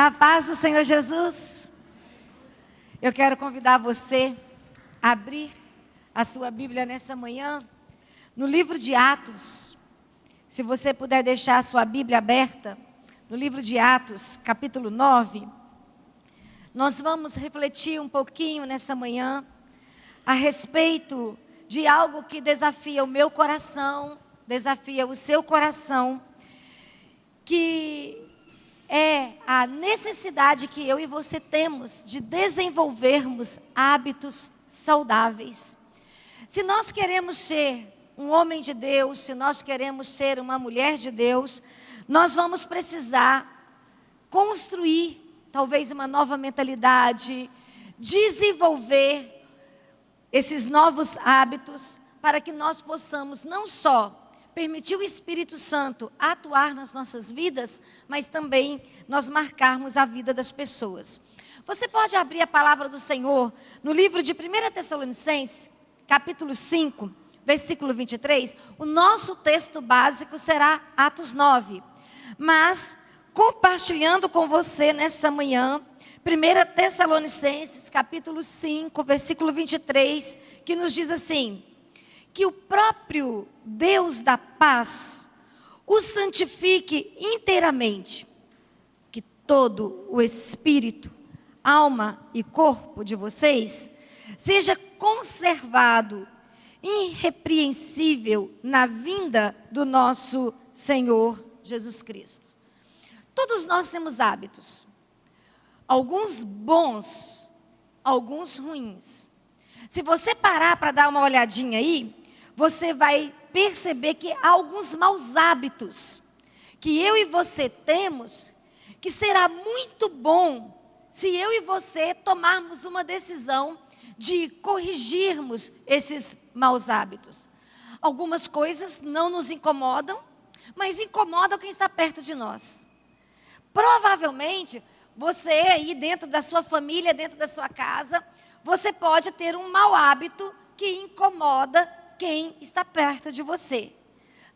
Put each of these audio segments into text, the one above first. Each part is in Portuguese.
A paz do Senhor Jesus. Eu quero convidar você a abrir a sua Bíblia nessa manhã, no livro de Atos. Se você puder deixar a sua Bíblia aberta, no livro de Atos, capítulo 9, nós vamos refletir um pouquinho nessa manhã a respeito de algo que desafia o meu coração, desafia o seu coração, que é a necessidade que eu e você temos de desenvolvermos hábitos saudáveis. Se nós queremos ser um homem de Deus, se nós queremos ser uma mulher de Deus, nós vamos precisar construir talvez uma nova mentalidade, desenvolver esses novos hábitos para que nós possamos não só permitir o Espírito Santo atuar nas nossas vidas, mas também nós marcarmos a vida das pessoas. Você pode abrir a palavra do Senhor no livro de 1 Tessalonicenses, capítulo 5, versículo 23. O nosso texto básico será Atos 9. Mas, compartilhando com você nessa manhã, 1 Tessalonicenses, capítulo 5, versículo 23, que nos diz assim: que o próprio Deus da paz o santifique inteiramente, que todo o espírito, alma e corpo de vocês seja conservado irrepreensível na vinda do nosso Senhor Jesus Cristo. Todos nós temos hábitos, alguns bons, alguns ruins. Se você parar para dar uma olhadinha aí, você vai perceber que há alguns maus hábitos que eu e você temos, que será muito bom se eu e você tomarmos uma decisão de corrigirmos esses maus hábitos. Algumas coisas não nos incomodam, mas incomodam quem está perto de nós. Provavelmente, você aí dentro da sua família, dentro da sua casa, você pode ter um mau hábito que incomoda quem está perto de você.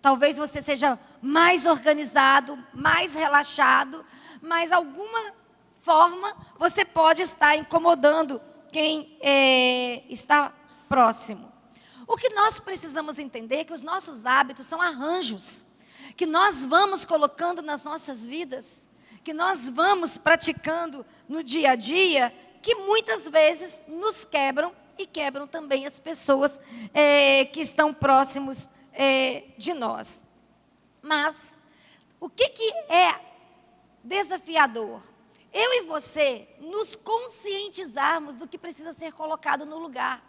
Talvez você seja mais organizado, mais relaxado, mas de alguma forma você pode estar incomodando quem está próximo. O que nós precisamos entender é que os nossos hábitos são arranjos que nós vamos colocando nas nossas vidas, que nós vamos praticando no dia a dia, que muitas vezes nos quebram e quebram também as pessoas que estão próximos de nós. Mas o que é desafiador? Eu e você nos conscientizarmos do que precisa ser colocado no lugar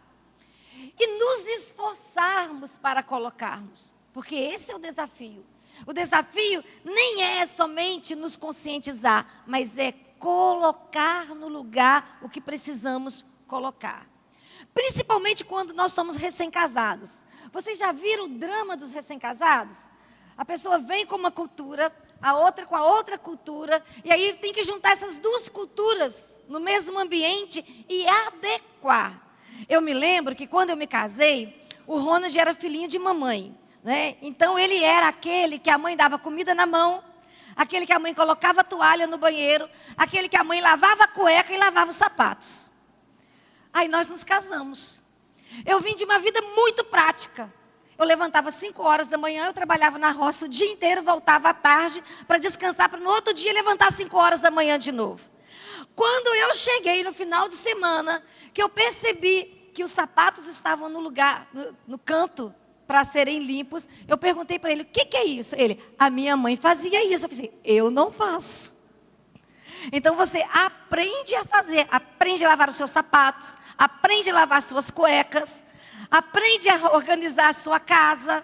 e nos esforçarmos para colocarmos, porque esse é o desafio. O desafio nem é somente nos conscientizar, mas é colocar no lugar o que precisamos colocar. Principalmente quando nós somos recém-casados. Vocês já viram o drama dos recém-casados? A pessoa vem com uma cultura, a outra com a outra cultura, e aí tem que juntar essas duas culturas no mesmo ambiente e adequar. Eu me lembro que quando eu me casei, o Ronald era filhinho de mamãe, né? Então ele era aquele que a mãe dava comida na mão, aquele que a mãe colocava a toalha no banheiro, aquele que a mãe lavava a cueca e lavava os sapatos. Aí nós nos casamos. Eu vim de uma vida muito prática. Eu levantava 5 horas da manhã, eu trabalhava na roça o dia inteiro, voltava à tarde para descansar, para no outro dia levantar 5 horas da manhã de novo. Quando eu cheguei no final de semana, que eu percebi que os sapatos estavam no lugar, no canto, para serem limpos, eu perguntei para ele: o que é isso? Ele: a minha mãe fazia isso. Eu falei assim: eu não faço. Então você aprende a fazer, aprende a lavar os seus sapatos, aprende a lavar as suas cuecas, aprende a organizar a sua casa,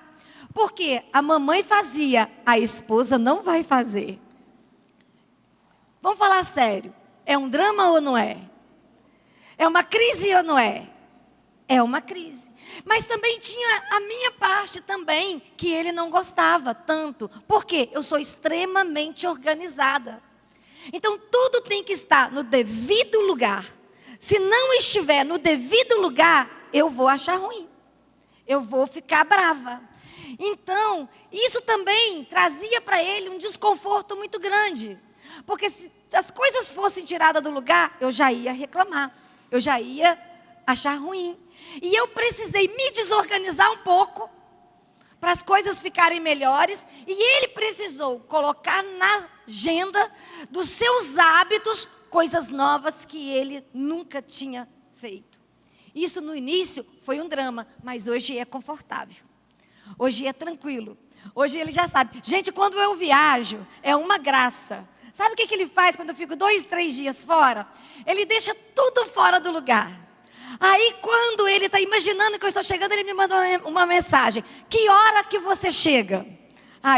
porque a mamãe fazia, a esposa não vai fazer. Vamos falar sério, é um drama ou não é? É uma crise ou não é? É uma crise. Mas também tinha a minha parte também, que ele não gostava tanto, porque eu sou extremamente organizada. Então tudo tem que estar no devido lugar. Se não estiver no devido lugar, eu vou achar ruim. Eu vou ficar brava. Então, isso também trazia para ele um desconforto muito grande. Porque se as coisas fossem tiradas do lugar, eu já ia reclamar, eu já ia achar ruim. E eu precisei me desorganizar um pouco, para as coisas ficarem melhores, e ele precisou colocar na agenda dos seus hábitos coisas novas que ele nunca tinha feito. Isso no início foi um drama, mas hoje é confortável, hoje é tranquilo, hoje ele já sabe. Gente, quando eu viajo, é uma graça. Sabe o que ele faz quando eu fico 2, 3 dias fora? Ele deixa tudo fora do lugar. Aí quando ele está imaginando que eu estou chegando, ele me manda uma mensagem: que hora que você chega?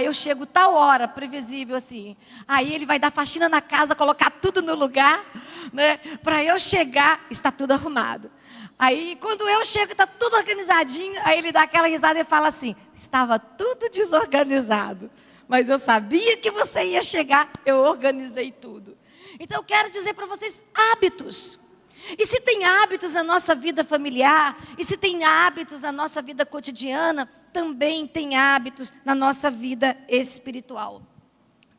Eu chego tal hora, previsível assim. Aí ele vai dar faxina na casa, colocar tudo no lugar, né? Para eu chegar, está tudo arrumado. Aí quando eu chego, está tudo organizadinho. Aí ele dá aquela risada e fala assim: estava tudo desorganizado, mas eu sabia que você ia chegar, eu organizei tudo. Então eu quero dizer para vocês, hábitos. E se tem hábitos na nossa vida familiar, e se tem hábitos na nossa vida cotidiana, também tem hábitos na nossa vida espiritual.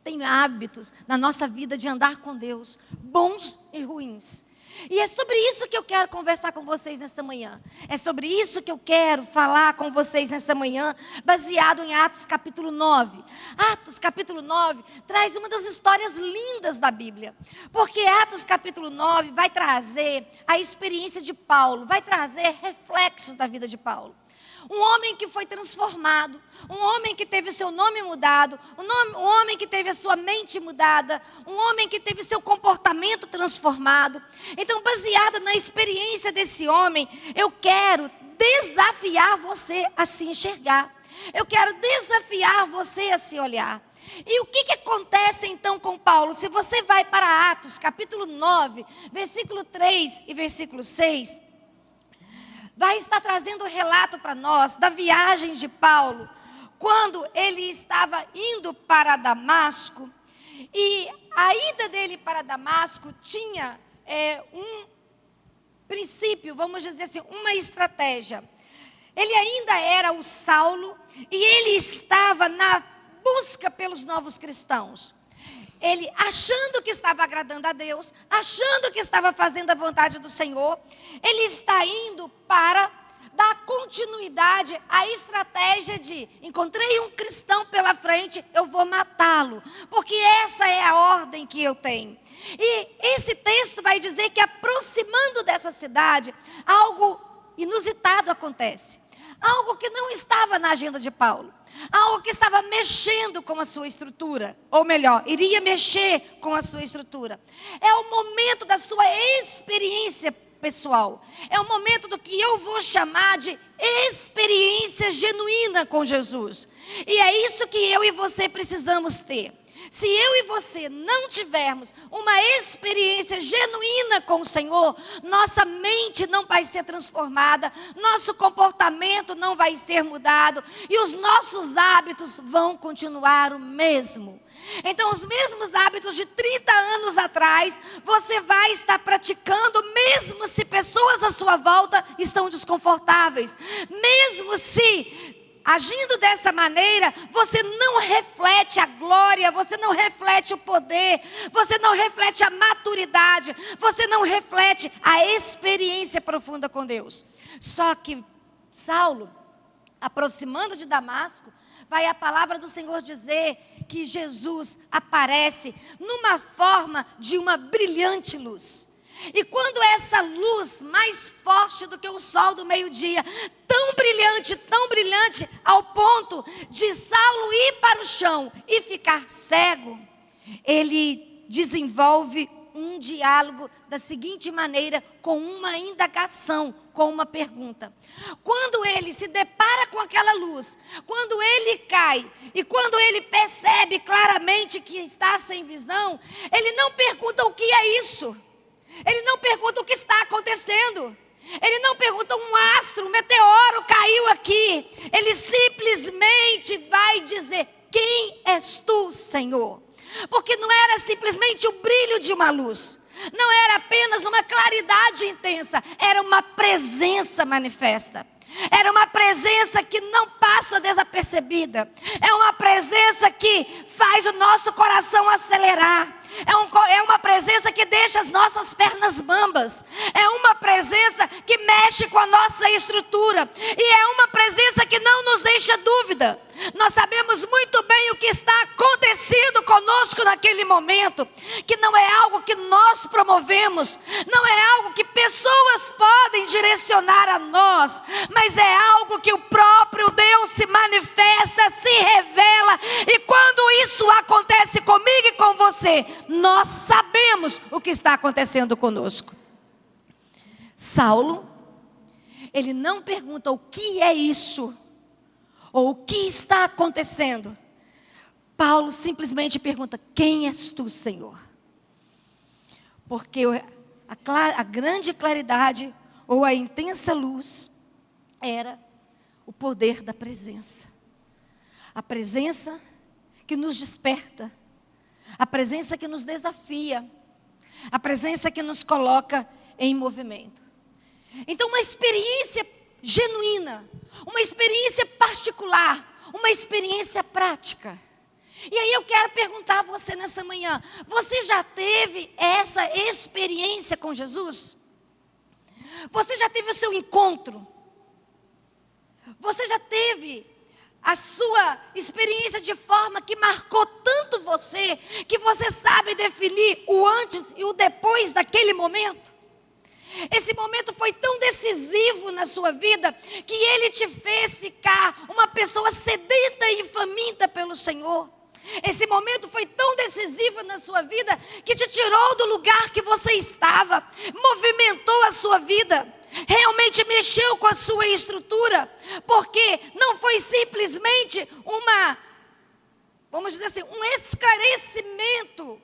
Tem hábitos na nossa vida de andar com Deus, bons e ruins. E é sobre isso que eu quero conversar com vocês nesta manhã. É sobre isso que eu quero falar com vocês nesta manhã, baseado em Atos capítulo 9. Atos capítulo 9 traz uma das histórias lindas da Bíblia. Porque Atos capítulo 9 vai trazer a experiência de Paulo, vai trazer reflexos da vida de Paulo. Um homem que foi transformado, um homem que teve o seu nome mudado, um homem que teve a sua mente mudada, um homem que teve seu comportamento transformado. Então, baseado na experiência desse homem, eu quero desafiar você a se enxergar. Eu quero desafiar você a se olhar. E o que acontece então com Paulo? Se você vai para Atos capítulo 9, versículo 3 e versículo 6... vai estar trazendo um relato para nós da viagem de Paulo, quando ele estava indo para Damasco. E a ida dele para Damasco tinha um princípio, vamos dizer assim, uma estratégia. Ele ainda era o Saulo e ele estava na busca pelos novos cristãos. Ele achando que estava agradando a Deus, achando que estava fazendo a vontade do Senhor, ele está indo para dar continuidade à estratégia de: encontrei um cristão pela frente, eu vou matá-lo, porque essa é a ordem que eu tenho. E esse texto vai dizer que, aproximando dessa cidade, algo inusitado acontece. Algo que não estava na agenda de Paulo. Algo que estava mexendo com a sua estrutura. Ou melhor, iria mexer com a sua estrutura. É o momento da sua experiência pessoal. É o momento do que eu vou chamar de experiência genuína com Jesus. E é isso que eu e você precisamos ter. Se eu e você não tivermos uma experiência genuína com o Senhor, nossa mente não vai ser transformada, nosso comportamento não vai ser mudado e os nossos hábitos vão continuar o mesmo. Então, os mesmos hábitos de 30 anos atrás, você vai estar praticando, mesmo se pessoas à sua volta estão desconfortáveis, mesmo se agindo dessa maneira, você não reflete a glória, você não reflete o poder, você não reflete a maturidade, você não reflete a experiência profunda com Deus. Só que Saulo, aproximando de Damasco, vai a palavra do Senhor dizer que Jesus aparece numa forma de uma brilhante luz. E quando essa luz, mais forte do que o sol do meio-dia, tão brilhante, ao ponto de Saulo ir para o chão e ficar cego, ele desenvolve um diálogo da seguinte maneira, com uma indagação, com uma pergunta. Quando ele se depara com aquela luz, quando ele cai e quando ele percebe claramente que está sem visão, ele não pergunta o que é isso. Ele não pergunta o que está acontecendo. Ele não pergunta: um astro, um meteoro caiu aqui. Ele simplesmente vai dizer: quem és tu, Senhor? Porque não era simplesmente o brilho de uma luz. Não era apenas uma claridade intensa. Era uma presença manifesta. Era uma presença que não passa desapercebida. É uma presença que faz o nosso coração acelerar. É uma presença que deixa deixa as nossas pernas bambas. É uma presença que mexe com a nossa estrutura. E é uma presença que não nos deixa dúvida. Nós sabemos muito bem o que está acontecendo conosco naquele momento, que não é algo que nós promovemos, não é algo que pessoas podem direcionar a nós, mas é algo que o próprio Deus se manifesta, se revela, e quando isso acontece comigo e com você, nós sabemos o que está acontecendo conosco. Saulo, ele não pergunta o que é isso, ou o que está acontecendo. Paulo simplesmente pergunta: quem és tu, Senhor? Porque a grande claridade, ou a intensa luz, era o poder da presença. A presença que nos desperta, a presença que nos desafia, a presença que nos coloca em movimento. Então, uma experiência genuína, uma experiência particular, uma experiência prática. E aí eu quero perguntar a você nessa manhã: você já teve essa experiência com Jesus? Você já teve o seu encontro? Você já teve a sua experiência de forma que marcou tanto você, que você sabe definir o antes e o depois daquele momento? Esse momento foi tão decisivo na sua vida, que ele te fez ficar uma pessoa sedenta e faminta pelo Senhor. Esse momento foi tão decisivo na sua vida, que te tirou do lugar que você estava, movimentou a sua vida, realmente mexeu com a sua estrutura, porque não foi simplesmente vamos dizer assim, um esclarecimento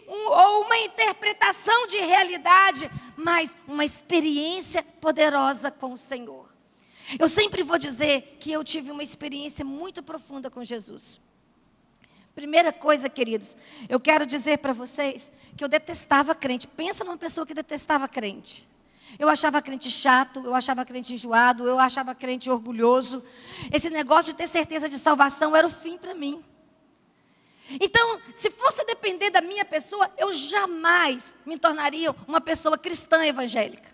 ou uma interpretação de realidade, mas uma experiência poderosa com o Senhor. Eu sempre vou dizer que eu tive uma experiência muito profunda com Jesus. Primeira coisa, queridos, eu quero dizer para vocês que eu detestava crente. Pensa numa pessoa que detestava crente. Eu achava crente chato, eu achava crente enjoado, eu achava crente orgulhoso. Esse negócio de ter certeza de salvação era o fim para mim. Então, se fosse depender da minha pessoa, eu jamais me tornaria uma pessoa cristã evangélica.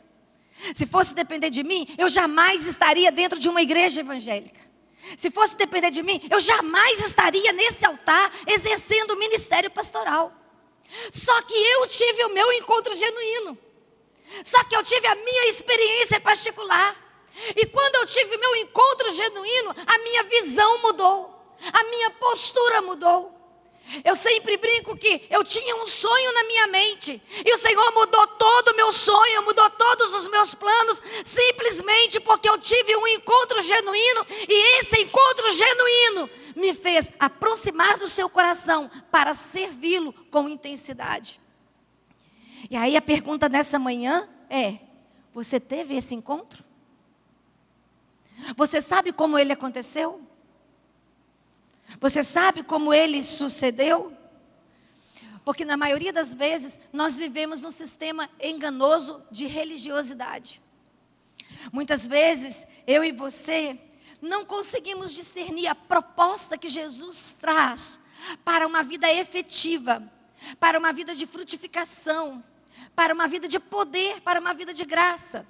Se fosse depender de mim, eu jamais estaria dentro de uma igreja evangélica. Se fosse depender de mim, eu jamais estaria nesse altar exercendo o ministério pastoral. Só que eu tive o meu encontro genuíno. Só que eu tive a minha experiência particular. E quando eu tive o meu encontro genuíno, a minha visão mudou, a minha postura mudou. Eu sempre brinco que eu tinha um sonho na minha mente, e o Senhor mudou todo o meu sonho, mudou todos os meus planos, simplesmente porque eu tive um encontro genuíno, e esse encontro genuíno me fez aproximar do seu coração para servi-lo com intensidade. E aí a pergunta nessa manhã é: você teve esse encontro? Você sabe como ele aconteceu? Você sabe como ele sucedeu? Porque na maioria das vezes nós vivemos num sistema enganoso de religiosidade. Muitas vezes eu e você não conseguimos discernir a proposta que Jesus traz para uma vida efetiva, para uma vida de frutificação, para uma vida de poder, para uma vida de graça.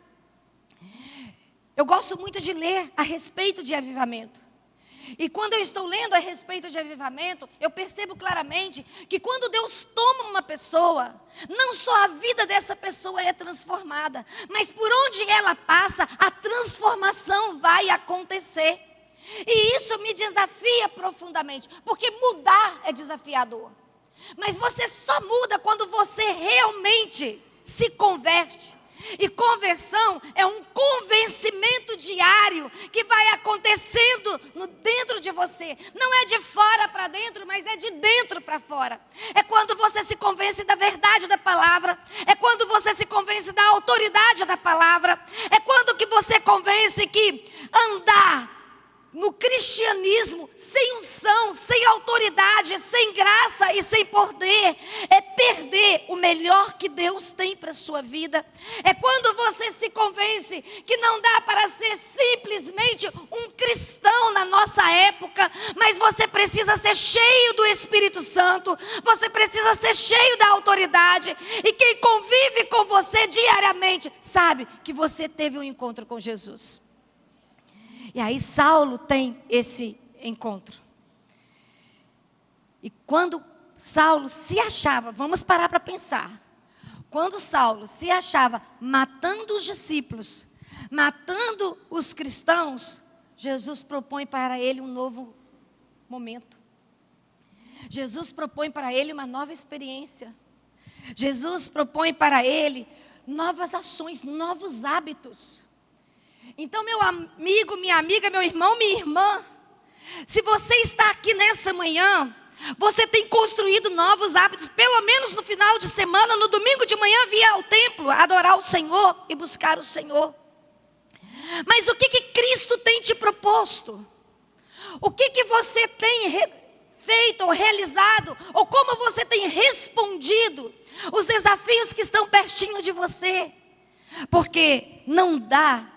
Eu gosto muito de ler a respeito de avivamento. E quando eu estou lendo a respeito de avivamento, eu percebo claramente que quando Deus toma uma pessoa, não só a vida dessa pessoa é transformada, mas por onde ela passa, a transformação vai acontecer. E isso me desafia profundamente, porque mudar é desafiador. Mas você só muda quando você realmente se converte. E conversão é um convencimento diário que vai acontecendo dentro de você. Não é de fora para dentro, mas é de dentro para fora. É quando você se convence da verdade da palavra. É quando você se convence da autoridade da palavra. É quando que você convence que andar no cristianismo, sem unção, sem autoridade, sem graça e sem poder, é perder o melhor que Deus tem para a sua vida. É quando você se convence que não dá para ser simplesmente um cristão na nossa época, mas você precisa ser cheio do Espírito Santo, você precisa ser cheio da autoridade, e quem com você diariamente, sabe que você teve um encontro com Jesus. E aí Saulo tem esse encontro. E quando Saulo se achava, vamos parar para pensar. Quando Saulo se achava matando os discípulos, matando os cristãos, Jesus propõe para ele um novo momento. Jesus propõe para ele uma nova experiência. Jesus propõe para ele novas ações, novos hábitos. Então, meu amigo, minha amiga, meu irmão, minha irmã, se você está aqui nessa manhã, você tem construído novos hábitos, pelo menos no final de semana, no domingo de manhã, vir ao templo, adorar o Senhor e buscar o Senhor. Mas o que Cristo tem te proposto? O que você tem feito ou realizado? Ou como você tem respondido os desafios que estão pertinho de você? Porque não dá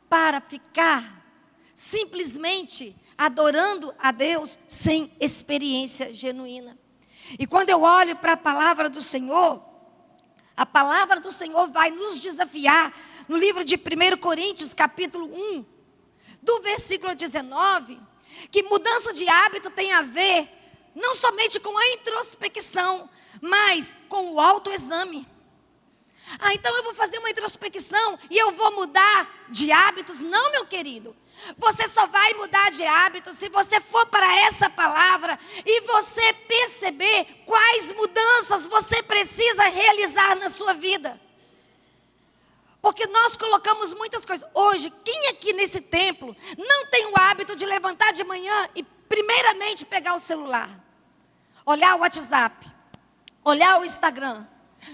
para ficar simplesmente adorando a Deus sem experiência genuína. E quando eu olho para a palavra do Senhor, a palavra do Senhor vai nos desafiar no livro de 1 Coríntios, capítulo 1, do versículo 19, que mudança de hábito tem a ver não somente com a introspecção, mas com o autoexame. Então eu vou fazer uma introspecção e eu vou mudar de hábitos? Não, meu querido. Você só vai mudar de hábitos se você for para essa palavra e você perceber quais mudanças você precisa realizar na sua vida. Porque nós colocamos muitas coisas. Hoje, quem aqui nesse templo não tem o hábito de levantar de manhã e primeiramente pegar o celular, olhar o WhatsApp, olhar o Instagram,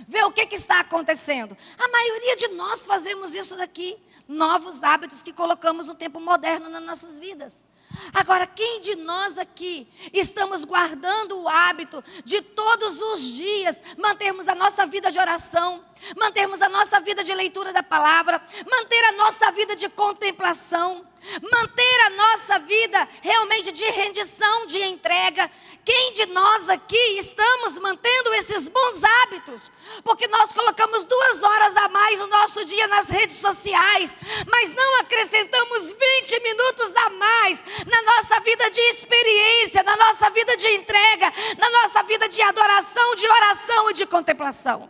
ver o que está acontecendo? A maioria de nós fazemos isso daqui. Novos hábitos que colocamos no tempo moderno nas nossas vidas. Agora, quem de nós aqui estamos guardando o hábito de todos os dias mantermos a nossa vida de oração, mantermos a nossa vida de leitura da palavra, manter a nossa vida de contemplação, manter a nossa vida realmente de rendição, de entrega? Quem de nós aqui estamos mantendo esses bons hábitos? Porque nós colocamos 2 horas a mais no nosso dia nas redes sociais, mas não acrescentamos 20 minutos a mais na nossa vida de experiência, na nossa vida de entrega, na nossa vida de adoração, de oração e de contemplação.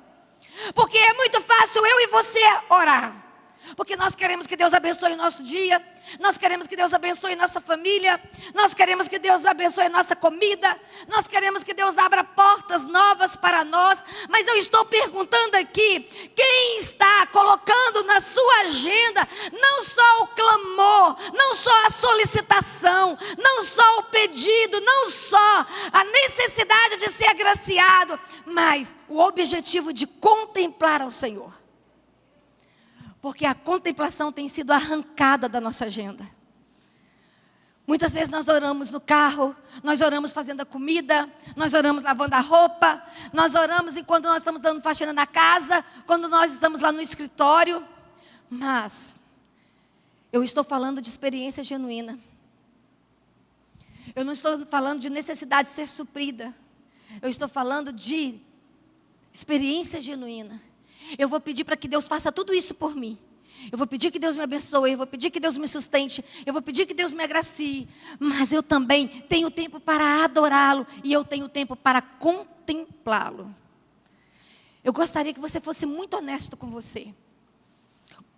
Porque é muito fácil eu e você orar, porque nós queremos que Deus abençoe o nosso dia, nós queremos que Deus abençoe nossa família, nós queremos que Deus abençoe nossa comida, nós queremos que Deus abra portas novas para nós. Mas eu estou perguntando aqui, quem está colocando na sua agenda não só o clamor, não só a solicitação, não só o pedido, não só a necessidade de ser agraciado, mas o objetivo de contemplar ao Senhor? Porque a contemplação tem sido arrancada da nossa agenda. Muitas vezes nós oramos no carro, nós oramos fazendo a comida, nós oramos lavando a roupa, nós oramos enquanto nós estamos dando faxina na casa, quando nós estamos lá no escritório. Mas eu estou falando de experiência genuína. Eu não estou falando de necessidade de ser suprida. Eu estou falando de experiência genuína. Eu vou pedir para que Deus faça tudo isso por mim. Eu vou pedir que Deus me abençoe, eu vou pedir que Deus me sustente, eu vou pedir que Deus me agracie. Mas eu também tenho tempo para adorá-lo e eu tenho tempo para contemplá-lo. Eu gostaria que você fosse muito honesto com você.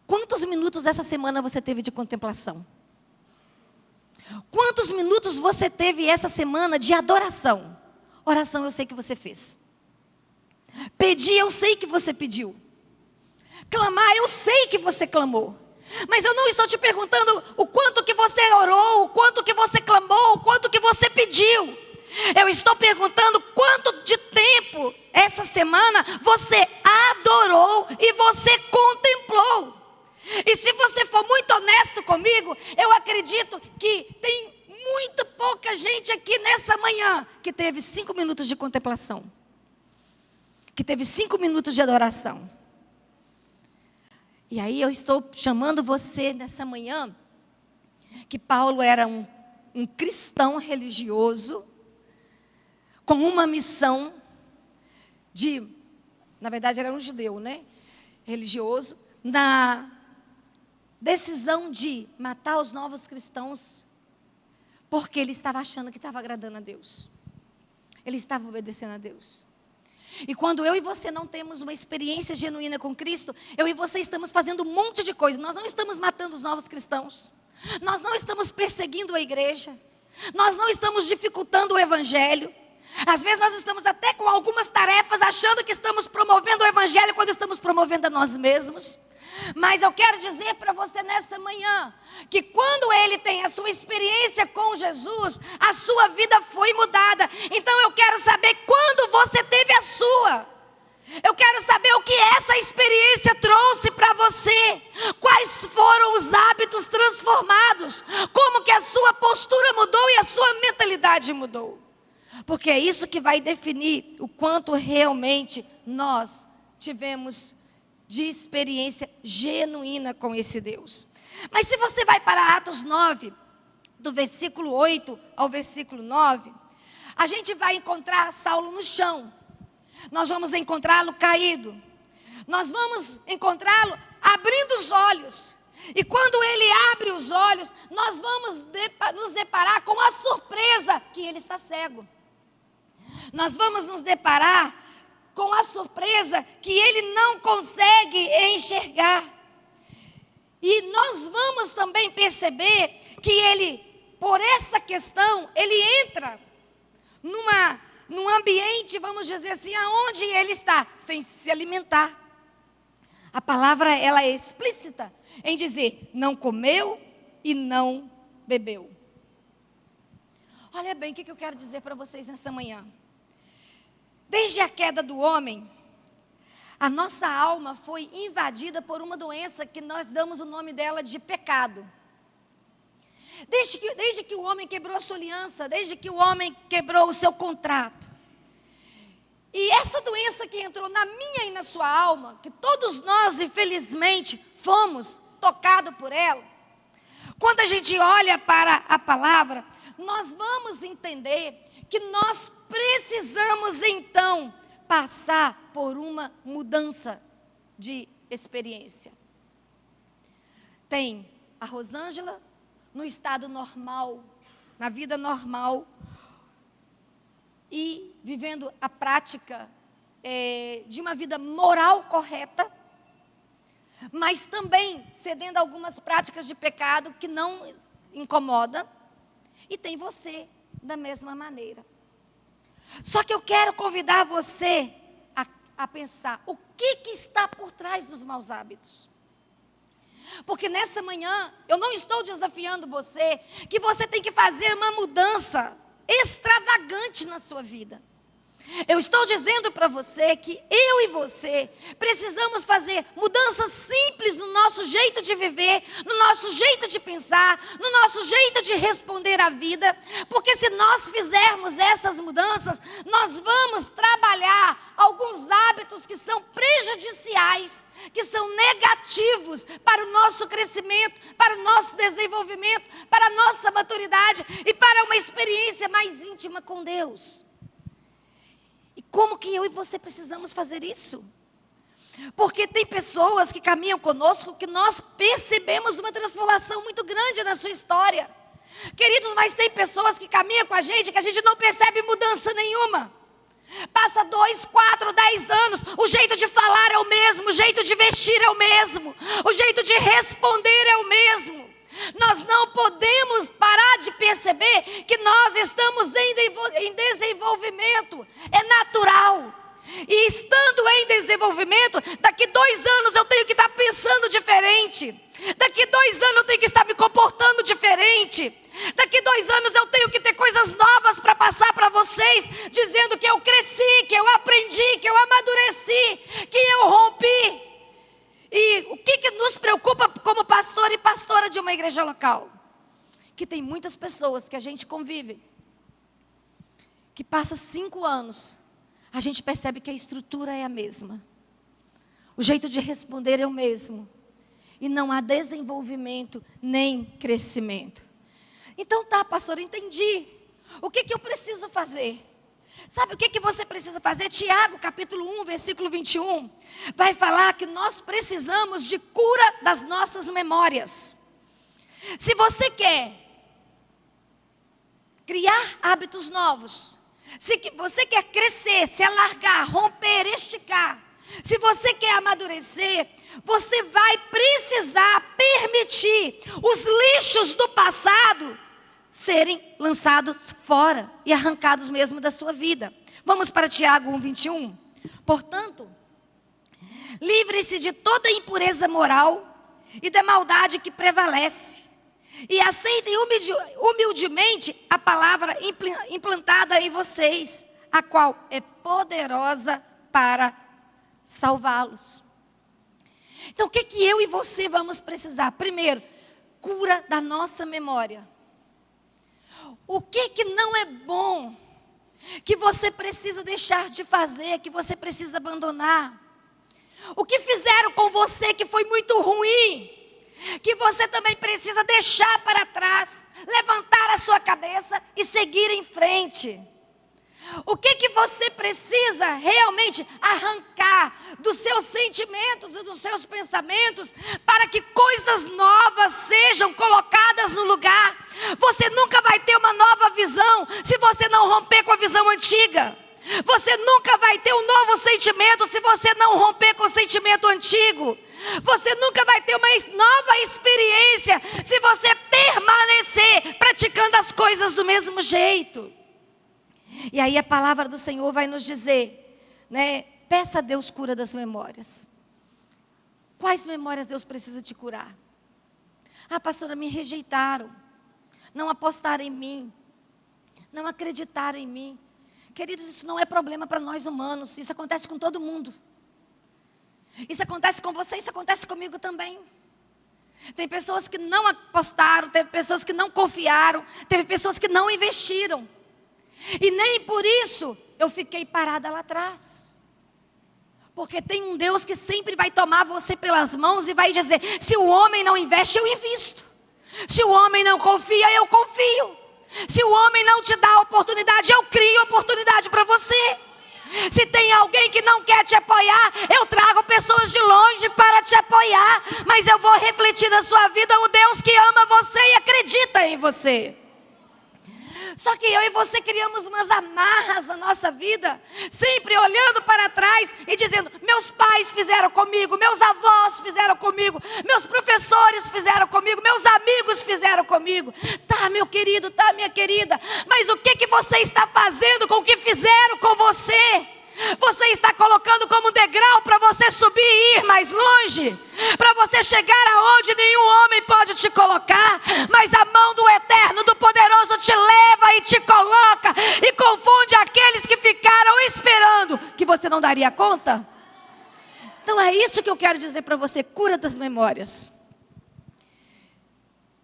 Quantos minutos essa semana você teve de contemplação? Quantos minutos você teve essa semana de adoração? Oração eu sei que você fez. Pedir, eu sei que você pediu. Clamar, eu sei que você clamou. Mas eu não estou te perguntando o quanto que você orou, o quanto que você clamou, o quanto que você pediu. Eu estou perguntando quanto de tempo essa semana você adorou e você contemplou. E se você for muito honesto comigo, eu acredito que tem muito pouca gente aqui nessa manhã que teve 5 minutos de contemplação, que teve 5 minutos de adoração. E aí eu estou chamando você nessa manhã, que Paulo era um cristão religioso, com uma missão na verdade era um judeu, né? religioso, na decisão de matar os novos cristãos, porque ele estava achando que estava agradando a Deus. Ele estava obedecendo a Deus. E quando eu e você não temos uma experiência genuína com Cristo, eu e você estamos fazendo um monte de coisa. Nós não estamos matando os novos cristãos. Nós não estamos perseguindo a igreja. Nós não estamos dificultando o evangelho. Às vezes nós estamos até com algumas tarefas achando que estamos promovendo o evangelho quando estamos promovendo a nós mesmos. Mas eu quero dizer para você nessa manhã, que quando ele tem a sua experiência com Jesus, a sua vida foi mudada. Então eu quero saber quando você teve a sua. Eu quero saber o que essa experiência trouxe para você. Quais foram os hábitos transformados. Como que a sua postura mudou e a sua mentalidade mudou. Porque é isso que vai definir o quanto realmente nós tivemos de experiência genuína com esse Deus. Mas se você vai para Atos 9, do versículo 8 ao versículo 9, a gente vai encontrar Saulo no chão. Nós vamos encontrá-lo caído. Nós vamos encontrá-lo abrindo os olhos. E quando ele abre os olhos, nós vamos nos deparar com a surpresa que ele está cego. Nós vamos nos deparar com a surpresa que ele não consegue enxergar. E nós vamos também perceber que ele, por essa questão, ele entra num ambiente, vamos dizer assim, aonde ele está, sem se alimentar. A palavra, ela é explícita em dizer, não comeu e não bebeu. Olha bem o que eu quero dizer para vocês nessa manhã. Desde a queda do homem, a nossa alma foi invadida por uma doença que nós damos o nome dela de pecado. Desde que o homem quebrou a sua aliança, desde que o homem quebrou o seu contrato. E essa doença que entrou na minha e na sua alma, que todos nós, infelizmente, fomos tocados por ela. Quando a gente olha para a palavra, nós vamos entender que nós precisamos então passar por uma mudança de experiência. Tem a Rosângela no estado normal, na vida normal, e vivendo a prática de uma vida moral correta, mas também cedendo a algumas práticas de pecado que não incomoda, e tem você da mesma maneira. Só que eu quero convidar você a pensar, o que está por trás dos maus hábitos? Porque nessa manhã, eu não estou desafiando você, que você tem que fazer uma mudança extravagante na sua vida. Eu estou dizendo para você que eu e você precisamos fazer mudanças simples no nosso jeito de viver, no nosso jeito de pensar, no nosso jeito de responder à vida, porque se nós fizermos essas mudanças, nós vamos trabalhar alguns hábitos que são prejudiciais, que são negativos para o nosso crescimento, para o nosso desenvolvimento, para a nossa maturidade e para uma experiência mais íntima com Deus. E como que eu e você precisamos fazer isso? Porque tem pessoas que caminham conosco que nós percebemos uma transformação muito grande na sua história. Queridos, mas tem pessoas que caminham com a gente que a gente não percebe mudança nenhuma. Passa 2, 4, 10 anos, o jeito de falar é o mesmo, o jeito de vestir é o mesmo, o jeito de responder é o mesmo. Nós não podemos parar de perceber que nós estamos em desenvolvimento, é natural. E estando em desenvolvimento, daqui 2 anos eu tenho que estar pensando diferente. Daqui 2 anos eu tenho que estar me comportando diferente. Daqui 2 anos eu tenho que ter coisas novas para passar para vocês, dizendo que eu cresci, que eu aprendi, que eu amadureci, que eu rompi. E o que nos preocupa como pastor e pastora de uma igreja local? Que tem muitas pessoas que a gente convive, que passa 5 anos, a gente percebe que a estrutura é a mesma. O jeito de responder é o mesmo. E não há desenvolvimento nem crescimento. Então tá, pastor, entendi. O que eu preciso fazer? Sabe o que você precisa fazer? Tiago, capítulo 1, versículo 21, vai falar que nós precisamos de cura das nossas memórias. Se você quer criar hábitos novos, se você quer crescer, se alargar, romper, esticar, se você quer amadurecer, você vai precisar permitir os lixos do passado serem lançados fora e arrancados mesmo da sua vida. Vamos para Tiago 1:21. Portanto, livre-se de toda impureza moral e da maldade que prevalece, e aceitem humildemente a palavra implantada em vocês, a qual é poderosa para salvá-los. Então, o que eu e você vamos precisar? Primeiro, cura da nossa memória. O que não é bom, que você precisa deixar de fazer, que você precisa abandonar? O que fizeram com você que foi muito ruim, que você também precisa deixar para trás, levantar a sua cabeça e seguir em frente? O que você precisa realmente arrancar dos seus sentimentos e dos seus pensamentos para que coisas novas sejam colocadas no lugar? Você nunca vai ter uma nova visão se você não romper com a visão antiga. Você nunca vai ter um novo sentimento se você não romper com o sentimento antigo. Você nunca vai ter uma nova experiência se você permanecer praticando as coisas do mesmo jeito. E aí a palavra do Senhor vai nos dizer, né? Peça a Deus cura das memórias. Quais memórias Deus precisa te curar? Ah, pastora, me rejeitaram, não apostaram em mim, não acreditaram em mim. Queridos, isso não é problema para nós humanos, isso acontece com todo mundo. Isso acontece com você, isso acontece comigo também. Tem pessoas que não apostaram, teve pessoas que não confiaram, teve pessoas que não investiram. E nem por isso eu fiquei parada lá atrás. Porque tem um Deus que sempre vai tomar você pelas mãos e vai dizer: se o homem não investe, eu invisto. Se o homem não confia, eu confio. Se o homem não te dá a oportunidade, eu crio oportunidade para você. Se tem alguém que não quer te apoiar, eu trago pessoas de longe para te apoiar. Mas eu vou refletir na sua vida o Deus que ama você e acredita em você. Só que eu e você criamos umas amarras na nossa vida, sempre olhando para trás e dizendo: meus pais fizeram comigo, meus avós fizeram comigo, meus professores fizeram comigo, meus amigos fizeram comigo. Tá, meu querido, tá, minha querida, mas o que você está fazendo com o que fizeram com você? Você está colocando como degrau para você subir e ir mais longe, para você chegar aonde nenhum homem pode te colocar, mas a mão do Eterno, do Poderoso te leva e te coloca e confunde aqueles que ficaram esperando que você não daria conta. Então é isso que eu quero dizer para você: cura das memórias.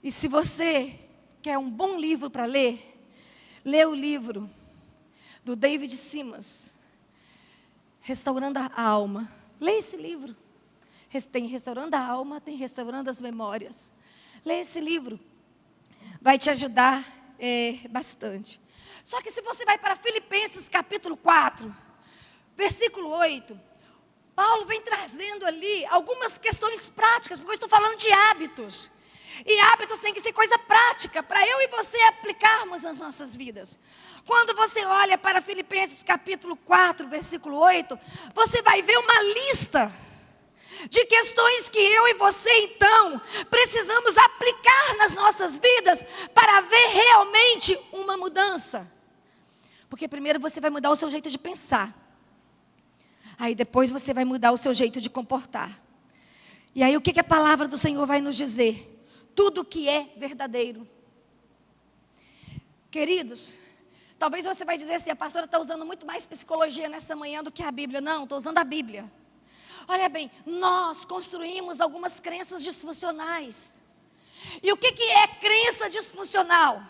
E se você quer um bom livro para ler, lê o livro do David Simmons, Restaurando a Alma. Lê esse livro. Tem Restaurando a Alma, tem Restaurando as Memórias. Lê esse livro. Vai te ajudar bastante. Só que se você vai para Filipenses capítulo 4, versículo 8, Paulo vem trazendo ali algumas questões práticas, porque eu estou falando de hábitos. E hábitos tem que ser coisa prática, para eu e você aplicarmos nas nossas vidas. Quando você olha para Filipenses capítulo 4, versículo 8, você vai ver uma lista de questões que eu e você, então, precisamos aplicar nas nossas vidas para ver realmente uma mudança. Porque primeiro você vai mudar o seu jeito de pensar. Aí depois você vai mudar o seu jeito de comportar. E aí o que a palavra do Senhor vai nos dizer? Tudo que é verdadeiro. Queridos, talvez você vai dizer assim: a pastora está usando muito mais psicologia nessa manhã do que a Bíblia. Não, estou usando a Bíblia. Olha bem, nós construímos algumas crenças disfuncionais. E o que é crença disfuncional?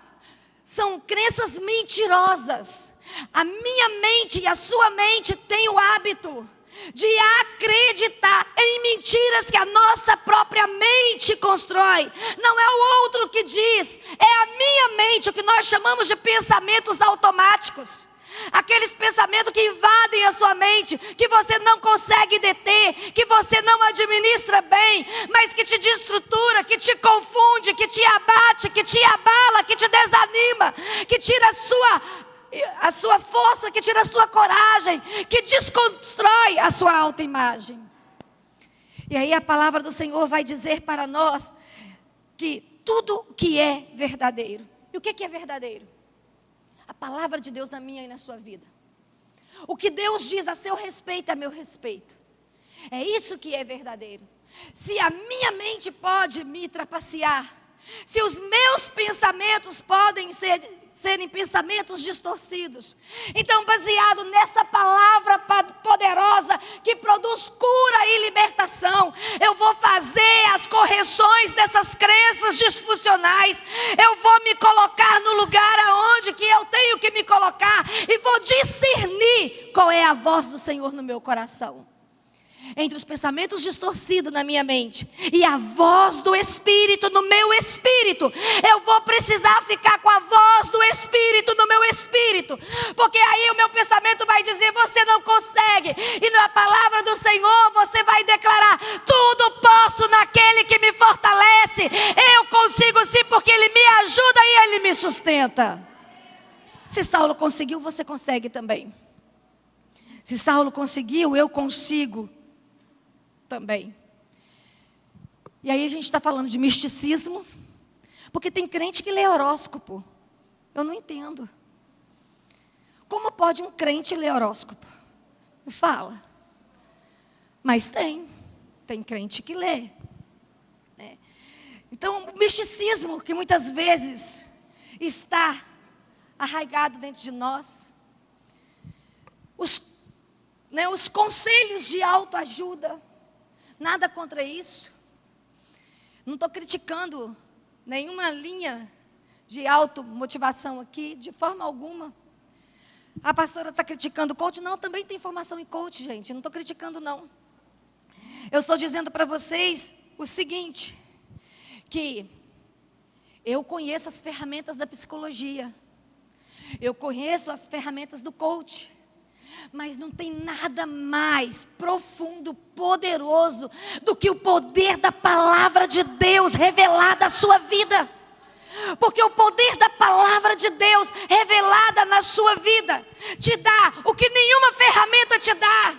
São crenças mentirosas. A minha mente e a sua mente têm o hábito de acreditar em mentiras que a nossa própria mente constrói. Não é o outro que diz, é a minha mente, o que nós chamamos de pensamentos automáticos. Aqueles pensamentos que invadem a sua mente, que você não consegue deter, que você não administra bem, mas que te desestrutura, que te confunde, que te abate, que te abala, que te desanima, que tira a sua força, que tira a sua coragem, que desconstrói a sua autoimagem. E aí a palavra do Senhor vai dizer para nós que tudo que é verdadeiro. E o que é verdadeiro? A palavra de Deus na minha e na sua vida. O que Deus diz a seu respeito, a meu respeito. É isso que é verdadeiro. Se a minha mente pode me trapacear, se os meus pensamentos podem serem pensamentos distorcidos, então baseado nessa palavra poderosa que produz cura e libertação, eu vou fazer as correções dessas crenças disfuncionais, eu vou me colocar no lugar aonde que eu tenho que me colocar e vou discernir qual é a voz do Senhor no meu coração. Entre os pensamentos distorcidos na minha mente e a voz do Espírito no meu espírito, eu vou precisar ficar com a voz do Espírito no meu espírito, porque aí o meu pensamento vai dizer: você não consegue, e na palavra do Senhor você vai declarar: tudo posso naquele que me fortalece. Eu consigo sim, porque Ele me ajuda e Ele me sustenta. Se Saulo conseguiu, você consegue também. Se Saulo conseguiu, eu consigo também. E aí a gente está falando de misticismo, porque tem crente que lê horóscopo. Eu não entendo. Como pode um crente ler horóscopo? Me fala. Mas tem crente que lê. Então, o misticismo que muitas vezes está arraigado dentro de nós, os conselhos de autoajuda, nada contra isso. Não estou criticando nenhuma linha de automotivação aqui, de forma alguma. A pastora está criticando o coach? Não, também tem formação em coach, gente. Não estou criticando, não. Eu estou dizendo para vocês o seguinte, que eu conheço as ferramentas da psicologia. Eu conheço as ferramentas do coach. Mas não tem nada mais profundo, poderoso do que o poder da palavra de Deus revelada à sua vida. Porque o poder da palavra de Deus revelada na sua vida te dá o que nenhuma ferramenta te dá.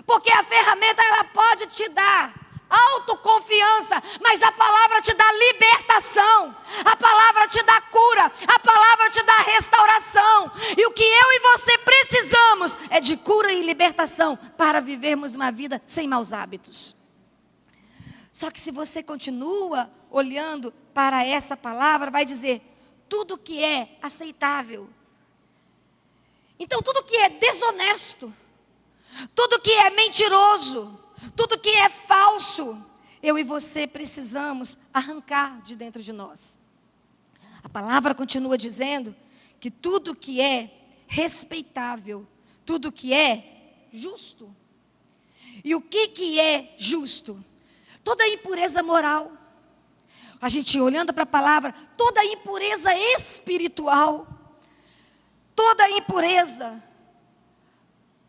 Porque a ferramenta, ela pode te dar autoconfiança, mas a palavra te dá libertação, a palavra te dá cura, a palavra te dá restauração. E o que eu e você precisamos é de cura e libertação para vivermos uma vida sem maus hábitos. Só que se você continua olhando para essa palavra, vai dizer: tudo que é aceitável. Então tudo que é desonesto, tudo que é mentiroso, tudo que é falso, eu e você precisamos arrancar de dentro de nós. A palavra continua dizendo que tudo que é respeitável, tudo que é justo. E o que é justo? Toda impureza moral. A gente olhando para a palavra, toda impureza espiritual, toda impureza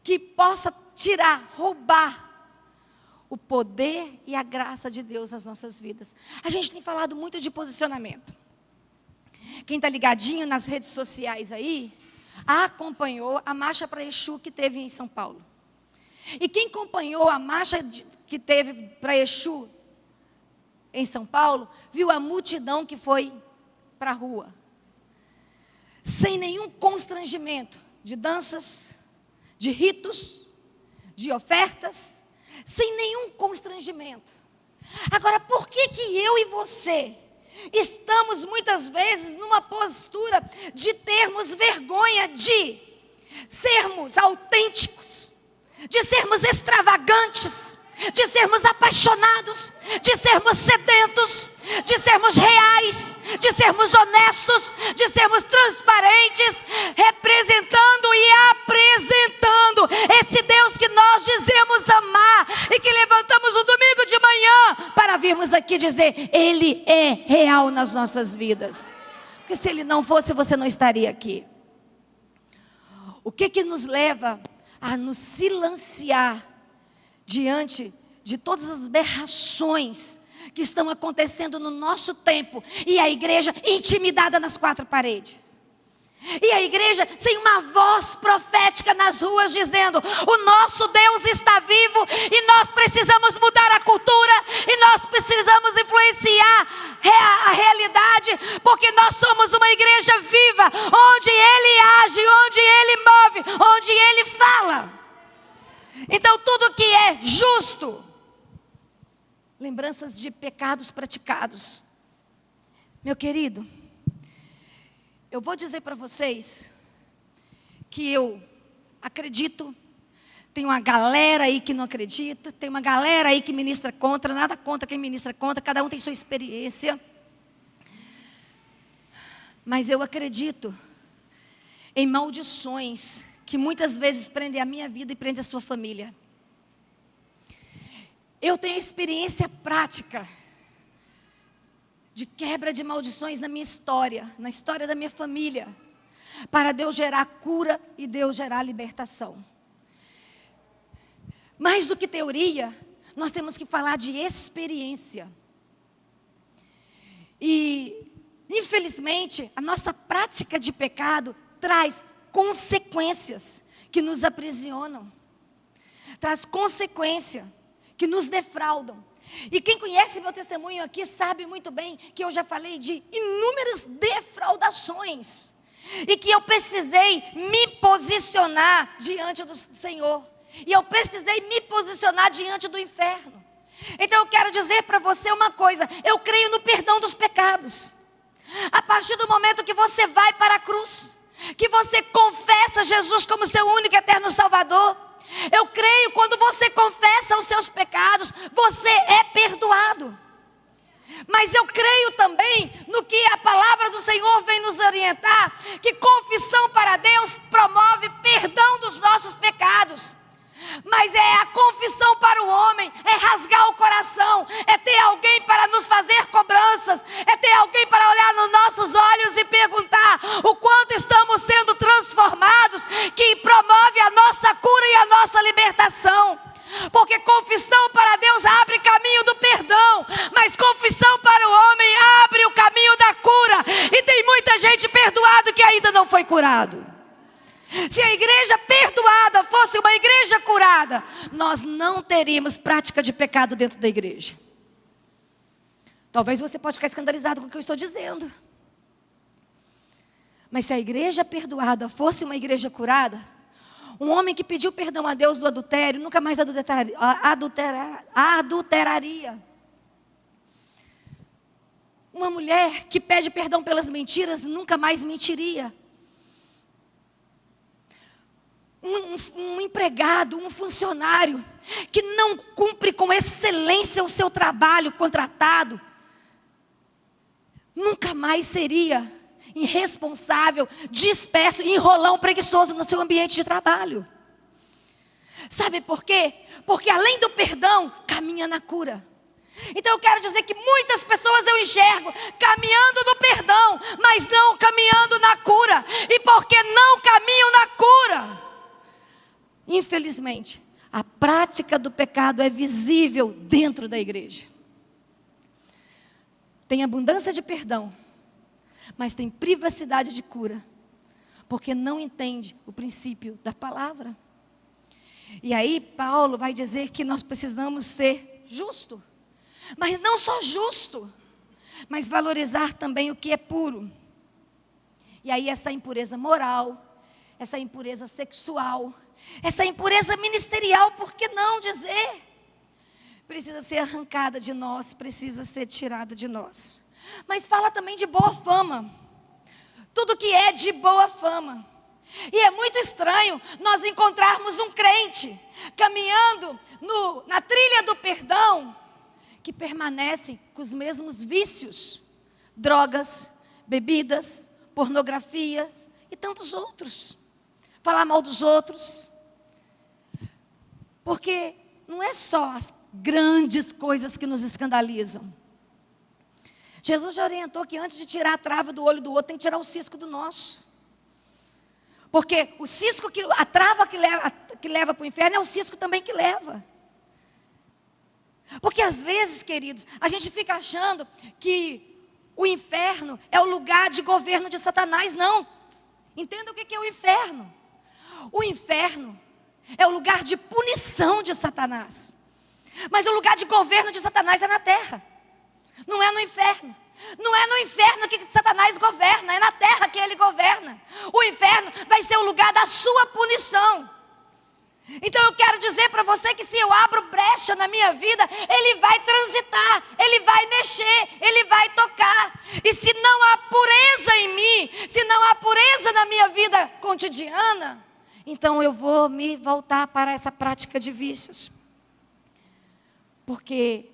que possa tirar, roubar o poder e a graça de Deus nas nossas vidas. A gente tem falado muito de posicionamento. Quem está ligadinho nas redes sociais aí, acompanhou a marcha para Exu que teve em São Paulo. E quem acompanhou a marcha que teve para Exu em São Paulo, viu a multidão que foi para a rua. Sem nenhum constrangimento de danças, de ritos, de ofertas, sem nenhum constrangimento. Agora, por que eu e você estamos muitas vezes numa postura de termos vergonha de sermos autênticos, de sermos extravagantes, de sermos apaixonados, de sermos sedentos, de sermos reais, de sermos honestos, de sermos transparentes, representando e apresentando esse Deus que nós dizemos amar e que levantamos no domingo de manhã para virmos aqui dizer: Ele é real nas nossas vidas. Porque se Ele não fosse, você não estaria aqui. O que nos leva a nos silenciar diante de todas as berrações que estão acontecendo no nosso tempo, e a igreja intimidada nas quatro paredes? E a igreja sem uma voz profética nas ruas dizendo: o nosso Deus está vivo e nós precisamos mudar a cultura, e nós precisamos influenciar a realidade, porque nós somos uma igreja viva, onde Ele age, onde Ele move, onde Ele fala. Então tudo que é justo, lembranças de pecados praticados. Meu querido, eu vou dizer para vocês que eu acredito, tem uma galera aí que não acredita, tem uma galera aí que ministra contra, nada contra quem ministra contra, cada um tem sua experiência. Mas eu acredito em maldições que muitas vezes prendem a minha vida e prendem a sua família. Eu tenho experiência prática de quebra de maldições na minha história, na história da minha família, para Deus gerar cura e Deus gerar libertação. Mais do que teoria, nós temos que falar de experiência. E, infelizmente, a nossa prática de pecado traz consequências que nos aprisionam, traz consequência que nos defraudam. E quem conhece meu testemunho aqui sabe muito bem que eu já falei de inúmeras defraudações, e que eu precisei me posicionar diante do Senhor, e eu precisei me posicionar diante do inferno. Então eu quero dizer para você uma coisa: eu creio no perdão dos pecados. A partir do momento que você vai para a cruz, que você confessa Jesus como seu único e eterno Salvador, eu creio, quando você confessa os seus pecados, você é perdoado. Mas eu creio também no que a palavra do Senhor vem nos orientar, que confissão para Deus promove perdão dos nossos pecados. Mas é a confissão para o homem, é rasgar o coração, é ter alguém para nos fazer cobranças, é ter alguém para olhar nos nossos olhos e perguntar o quanto estamos sendo transformados, que promove a nossa cura e a nossa libertação. Porque confissão para Deus abre caminho do perdão, mas confissão para o homem abre o caminho da cura. E tem muita gente perdoado que ainda não foi curado. Se a igreja perdoada fosse uma igreja curada, nós não teríamos prática de pecado dentro da igreja. Talvez você possa ficar escandalizado com o que eu estou dizendo. Mas se a igreja perdoada fosse uma igreja curada, um homem que pediu perdão a Deus do adultério nunca mais adulteraria. Uma mulher que pede perdão pelas mentiras nunca mais mentiria. Um empregado, um funcionário que não cumpre com excelência o seu trabalho contratado, nunca mais seria irresponsável, disperso, enrolão, preguiçoso no seu ambiente de trabalho. Sabe por quê? Porque além do perdão, caminha na cura. Então eu quero dizer que muitas pessoas eu enxergo caminhando no perdão, mas não caminhando na cura. E porque não caminham na cura, infelizmente, a prática do pecado é visível dentro da igreja. Tem abundância de perdão, mas tem privacidade de cura, porque não entende o princípio da palavra. E aí Paulo vai dizer que nós precisamos ser justo, mas não só justo, mas valorizar também o que é puro. E aí essa impureza moral, essa impureza sexual, essa impureza ministerial, por que não dizer? Precisa ser arrancada de nós, precisa ser tirada de nós. Mas fala também de boa fama. Tudo que é de boa fama. E é muito estranho nós encontrarmos um crente caminhando na trilha do perdão, que permanecem com os mesmos vícios, drogas, bebidas, pornografias e tantos outros. Falar mal dos outros. Porque não é só as grandes coisas que nos escandalizam. Jesus já orientou que antes de tirar a trava do olho do outro, tem que tirar o cisco do nosso. Porque o cisco, a trava que leva para o inferno é o cisco também que leva. Porque às vezes, queridos, a gente fica achando que o inferno é o lugar de governo de Satanás. Não. Entenda o que é o inferno. O inferno é o lugar de punição de Satanás. Mas o lugar de governo de Satanás é na terra. Não é no inferno. Não é no inferno que Satanás governa, é na terra que ele governa. O inferno vai ser o lugar da sua punição. Então eu quero dizer para você que se eu abro brecha na minha vida, ele vai transitar, ele vai mexer, ele vai tocar. E se não há pureza em mim, se não há pureza na minha vida cotidiana, então eu vou me voltar para essa prática de vícios. Porque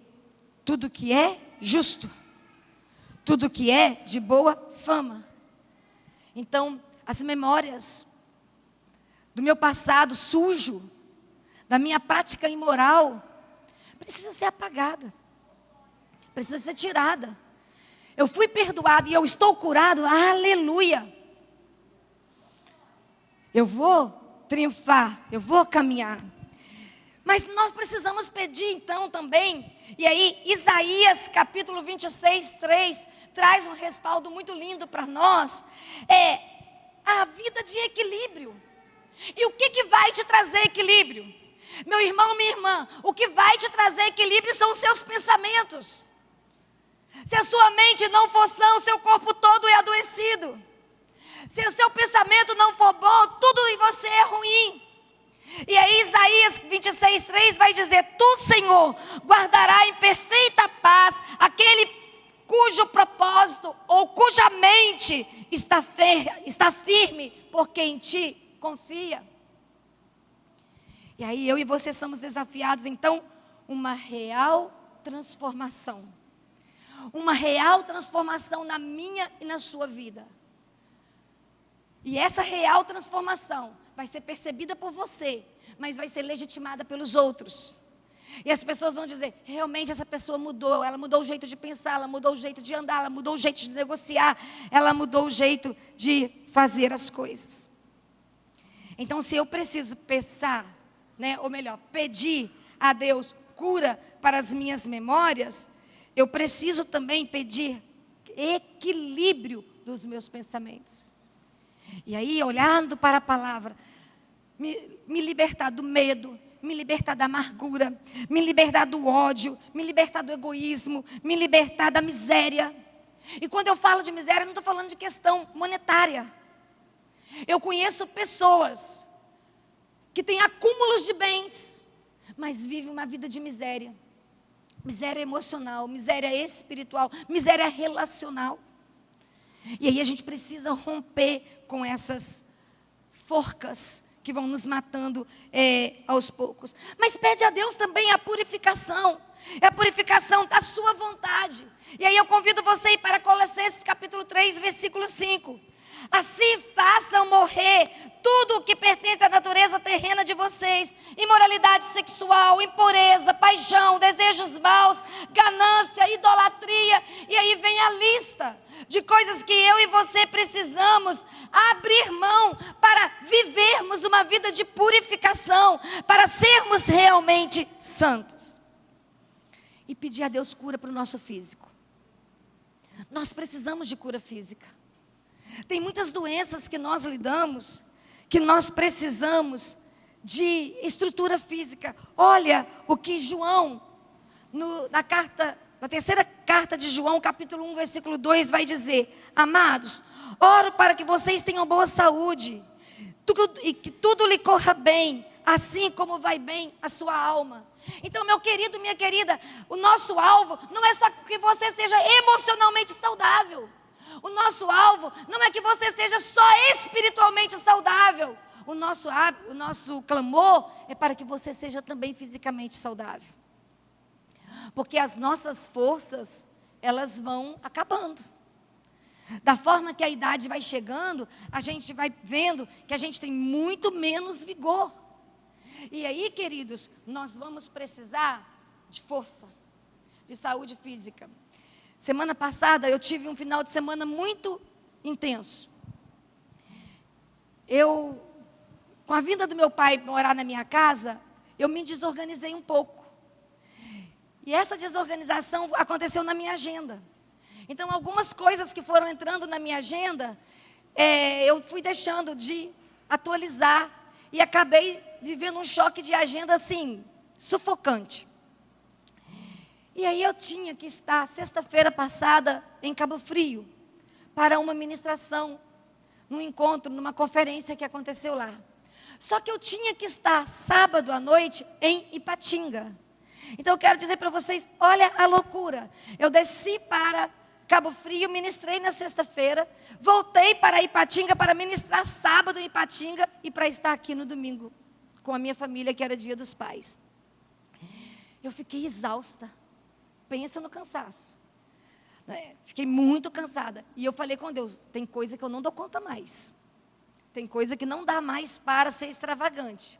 tudo que é justo, tudo que é de boa fama. Então, as memórias do meu passado sujo, da minha prática imoral, precisa ser apagada, precisa ser tirada. Eu fui perdoado e eu estou curado, aleluia. Eu vou triunfar, eu vou caminhar. Mas nós precisamos pedir então também, e aí Isaías capítulo 26, 3, traz um respaldo muito lindo para nós, a vida de equilíbrio. E o que vai te trazer equilíbrio? Meu irmão, minha irmã, o que vai te trazer equilíbrio são os seus pensamentos. Se a sua mente não for sã, o seu corpo todo é adoecido. Se o seu pensamento não for bom, tudo em você é ruim. E aí Isaías 26, 3 vai dizer: Tu, Senhor, guardará em perfeita paz aquele cujo propósito ou cuja mente está firme, porque em ti confia. E aí eu e você somos desafiados, então, uma real transformação. Uma real transformação na minha e na sua vida. E essa real transformação vai ser percebida por você, mas vai ser legitimada pelos outros. E as pessoas vão dizer: realmente essa pessoa mudou, ela mudou o jeito de pensar, ela mudou o jeito de andar, ela mudou o jeito de negociar, ela mudou o jeito de fazer as coisas. Então, se eu preciso pensar, ou melhor, pedir a Deus cura para as minhas memórias, eu preciso também pedir equilíbrio dos meus pensamentos. E aí, olhando para a palavra, me libertar do medo, me libertar da amargura, me libertar do ódio, me libertar do egoísmo, me libertar da miséria. E quando eu falo de miséria, eu não estou falando de questão monetária. Eu conheço pessoas que têm acúmulos de bens, mas vivem uma vida de miséria. Miséria emocional, miséria espiritual, miséria relacional. E aí a gente precisa romper com essas forcas que vão nos matando aos poucos. Mas pede a Deus também a purificação. É a purificação da sua vontade. E aí eu convido você a ir para Colossenses capítulo 3, versículo 5. Assim façam morrer tudo o que pertence à natureza terrena de vocês: imoralidade sexual, impureza, paixão, desejos maus, ganância, idolatria. E aí vem a lista de coisas que eu e você precisamos abrir mão para vivermos uma vida de purificação, para sermos realmente santos. E pedir a Deus cura para o nosso físico. Nós precisamos de cura física. Tem muitas doenças que nós lidamos, que nós precisamos de estrutura física. Olha o que João, na terceira carta de João, capítulo 1, versículo 2, vai dizer: Amados, oro para que vocês tenham boa saúde, e que tudo lhe corra bem, assim como vai bem a sua alma. Então, meu querido, minha querida, o nosso alvo não é só que você seja emocionalmente saudável. O nosso alvo não é que você seja só espiritualmente saudável. O nosso clamor é para que você seja também fisicamente saudável. Porque as nossas forças, elas vão acabando. Da forma que a idade vai chegando, a gente vai vendo que a gente tem muito menos vigor. E aí, queridos, nós vamos precisar de força, de saúde física. Semana passada eu tive um final de semana muito intenso. com a vinda do meu pai morar na minha casa, eu me desorganizei um pouco. E essa desorganização aconteceu na minha agenda. Então, algumas coisas que foram entrando na minha agenda, eu fui deixando de atualizar e acabei vivendo um choque de agenda, assim, sufocante. E aí eu tinha que estar, sexta-feira passada, em Cabo Frio, para uma ministração, num encontro, numa conferência que aconteceu lá. Só que eu tinha que estar sábado à noite em Ipatinga. Então eu quero dizer para vocês, olha a loucura. Eu desci para Cabo Frio, ministrei na sexta-feira, voltei para Ipatinga para ministrar sábado em Ipatinga e para estar aqui no domingo com a minha família, que era Dia dos Pais. Eu fiquei exausta. Pensa no cansaço. Fiquei muito cansada. E eu falei com Deus, tem coisa que eu não dou conta mais. Tem coisa que não dá mais para ser extravagante.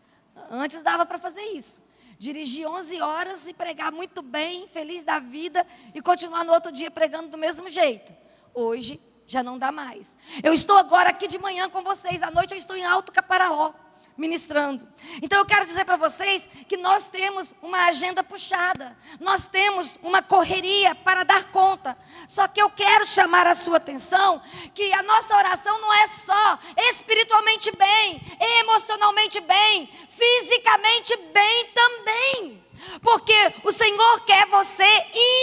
Antes dava para fazer isso. Dirigir 11 horas e pregar muito bem, feliz da vida, e continuar no outro dia pregando do mesmo jeito. Hoje já não dá mais. Eu estou agora aqui de manhã com vocês, à noite eu estou em Alto Caparaó, ministrando. Então eu quero dizer para vocês que nós temos uma agenda puxada, nós temos uma correria para dar conta. Só que eu quero chamar a sua atenção que a nossa oração não é só espiritualmente bem, emocionalmente bem, fisicamente bem também. Porque o Senhor quer você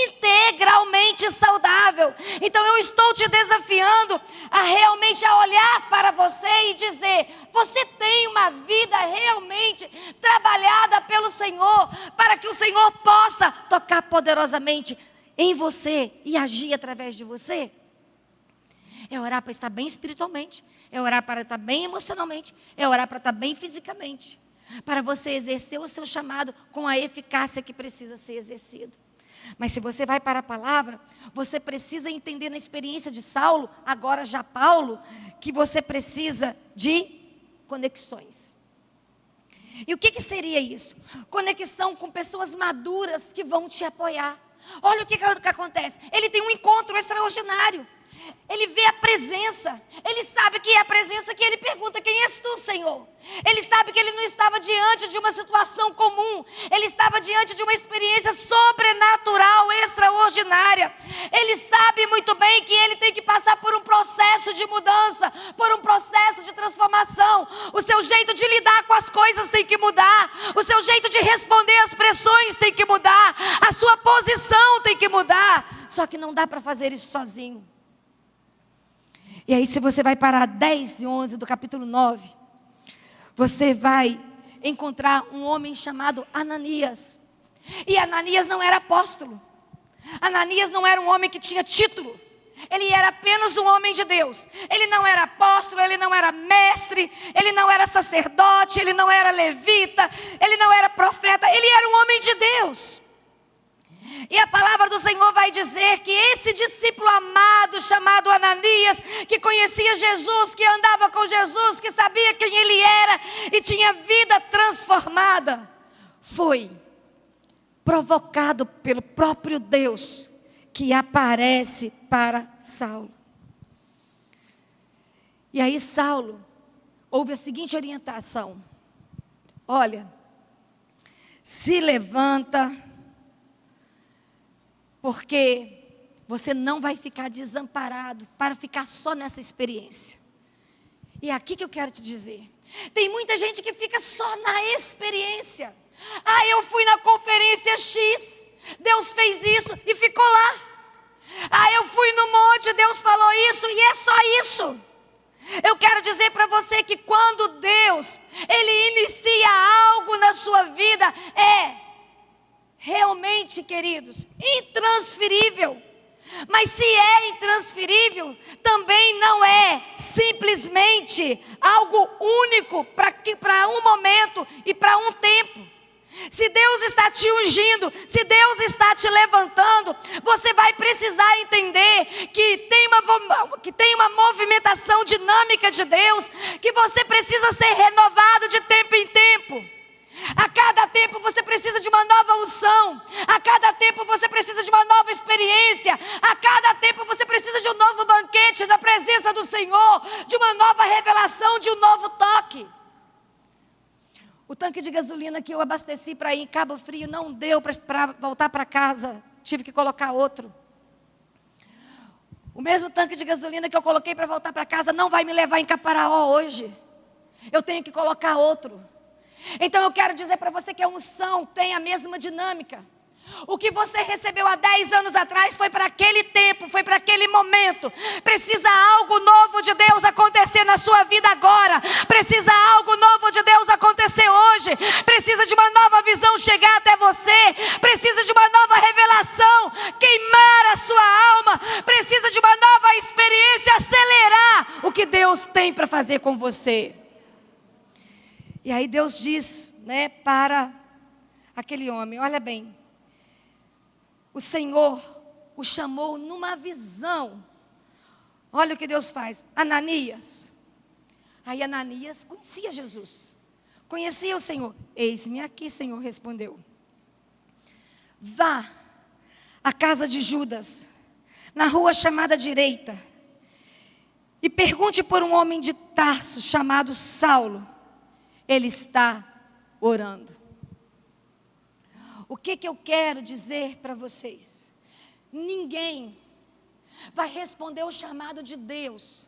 integralmente saudável. Então eu estou te desafiando a realmente olhar para você e dizer, você tem uma vida realmente trabalhada pelo Senhor, para que o Senhor possa tocar poderosamente em você e agir através de você? É orar para estar bem espiritualmente, é orar para estar bem emocionalmente, é orar para estar bem fisicamente, para você exercer o seu chamado com a eficácia que precisa ser exercido. Mas se você vai para a palavra, você precisa entender na experiência de Saulo, agora já Paulo, que você precisa de conexões. E o que seria isso? Conexão com pessoas maduras que vão te apoiar. Olha o que acontece. Ele tem um encontro extraordinário. Ele vê a presença, ele sabe que é a presença que ele pergunta, quem és tu, Senhor? Ele sabe que ele não estava diante de uma situação comum, ele estava diante de uma experiência sobrenatural, extraordinária. Ele sabe muito bem que ele tem que passar por um processo de mudança, por um processo de transformação. O seu jeito de lidar com as coisas tem que mudar, o seu jeito de responder às pressões tem que mudar, a sua posição tem que mudar. Só que não dá para fazer isso sozinho. E aí, se você vai para 10 e 11 do capítulo 9, você vai encontrar um homem chamado Ananias. E Ananias não era apóstolo. Ananias não era um homem que tinha título. Ele era apenas um homem de Deus. Ele não era apóstolo, ele não era mestre, ele não era sacerdote, ele não era levita, ele não era profeta, ele era um homem de Deus. E a palavra do Senhor vai dizer que esse discípulo amado, chamado Ananias, que conhecia Jesus, que andava com Jesus, que sabia quem ele era e tinha vida transformada, foi provocado pelo próprio Deus, que aparece para Saulo. E aí Saulo ouve a seguinte orientação: olha, se levanta, porque você não vai ficar desamparado para ficar só nessa experiência. E é aqui que eu quero te dizer. Tem muita gente que fica só na experiência. Ah, eu fui na conferência X, Deus fez isso e ficou lá. Ah, eu fui no monte, Deus falou isso e é só isso. Eu quero dizer para você que quando Deus, Ele inicia algo na sua vida, é realmente, queridos, intransferível. Mas se é intransferível, também não é simplesmente algo único para um momento e para um tempo. Se Deus está te ungindo, se Deus está te levantando, você vai precisar entender que tem uma movimentação dinâmica de Deus, que você precisa ser renovado de tempo em tempo. A cada tempo você precisa de uma nova unção, a cada tempo você precisa de uma nova experiência, a cada tempo você precisa de um novo banquete da presença do Senhor. Senhor, de uma nova revelação, de um novo toque. O tanque de gasolina que eu abasteci para ir em Cabo Frio não deu para voltar para casa. Tive que colocar outro. O mesmo tanque de gasolina que eu coloquei para voltar para casa não vai me levar em Caparaó hoje. Eu tenho que colocar outro. Então eu quero dizer para você que a unção tem a mesma dinâmica. O que você recebeu há 10 anos atrás foi para aquele tempo, foi para aquele momento. Precisa algo novo de Deus acontecer na sua vida agora. Precisa algo novo de Deus acontecer hoje. Precisa de uma nova visão chegar até você. Precisa de uma nova revelação queimar a sua alma. Precisa de uma nova experiência acelerar o que Deus tem para fazer com você. E aí Deus diz, né, para aquele homem, olha bem. O Senhor o chamou numa visão. Olha o que Deus faz. Ananias. Aí Ananias conhecia Jesus. Conhecia o Senhor. Eis-me aqui, Senhor, respondeu. Vá à casa de Judas, na rua chamada direita, e pergunte por um homem de Tarso chamado Saulo. Ele está orando. O que eu quero dizer para vocês? Ninguém vai responder o chamado de Deus,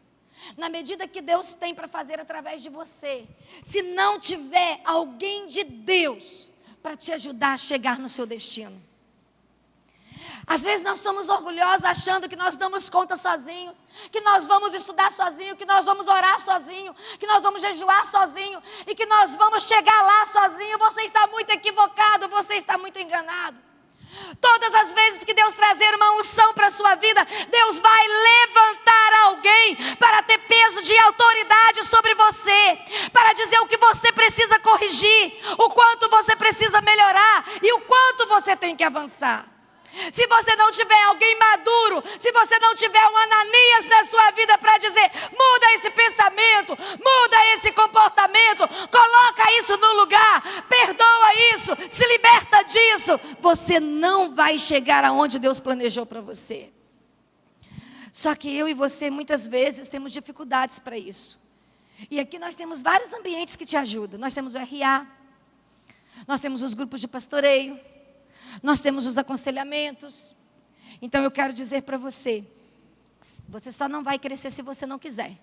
na medida que Deus tem para fazer através de você, se não tiver alguém de Deus para te ajudar a chegar no seu destino. Às vezes nós somos orgulhosos achando que nós damos conta sozinhos, que nós vamos estudar sozinho, que nós vamos orar sozinho, que nós vamos jejuar sozinho e que nós vamos chegar lá sozinho. Você está muito equivocado, você está muito enganado. Todas as vezes que Deus trazer uma unção para a sua vida, Deus vai levantar alguém para ter peso de autoridade sobre você, para dizer o que você precisa corrigir, o quanto você precisa melhorar e o quanto você tem que avançar. Se você não tiver alguém maduro, se você não tiver um Ananias na sua vida para dizer, muda esse pensamento, muda esse comportamento, coloca isso no lugar, perdoa isso, se liberta disso, você não vai chegar aonde Deus planejou para você. Só que eu e você muitas vezes temos dificuldades para isso. E aqui nós temos vários ambientes que te ajudam. Nós temos o RA, nós temos os grupos de pastoreio, nós temos os aconselhamentos. Então eu quero dizer para você, você só não vai crescer se você não quiser.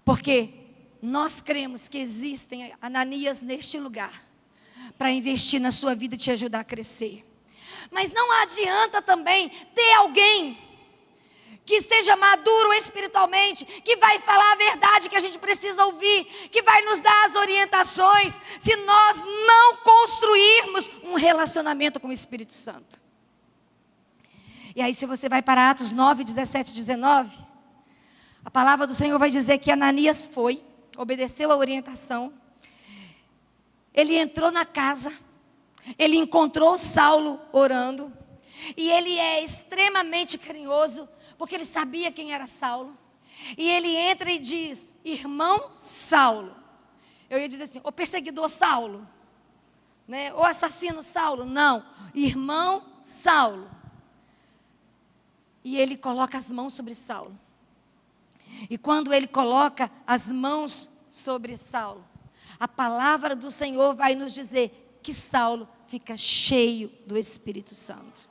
Porque nós cremos que existem Ananias neste lugar, para investir na sua vida e te ajudar a crescer. Mas não adianta também ter alguém que seja maduro espiritualmente, que vai falar a verdade que a gente precisa ouvir, que vai nos dar as orientações, se nós não construirmos um relacionamento com o Espírito Santo. E aí se você vai para Atos 9, 17 e 19, a palavra do Senhor vai dizer que Ananias foi, obedeceu a orientação, ele entrou na casa, ele encontrou Saulo orando, e ele é extremamente carinhoso, porque ele sabia quem era Saulo. E ele entra e diz, irmão Saulo. Eu ia dizer assim, o perseguidor Saulo, né? O assassino Saulo. Não, irmão Saulo. E ele coloca as mãos sobre Saulo. E quando ele coloca as mãos sobre Saulo, a palavra do Senhor vai nos dizer que Saulo fica cheio do Espírito Santo.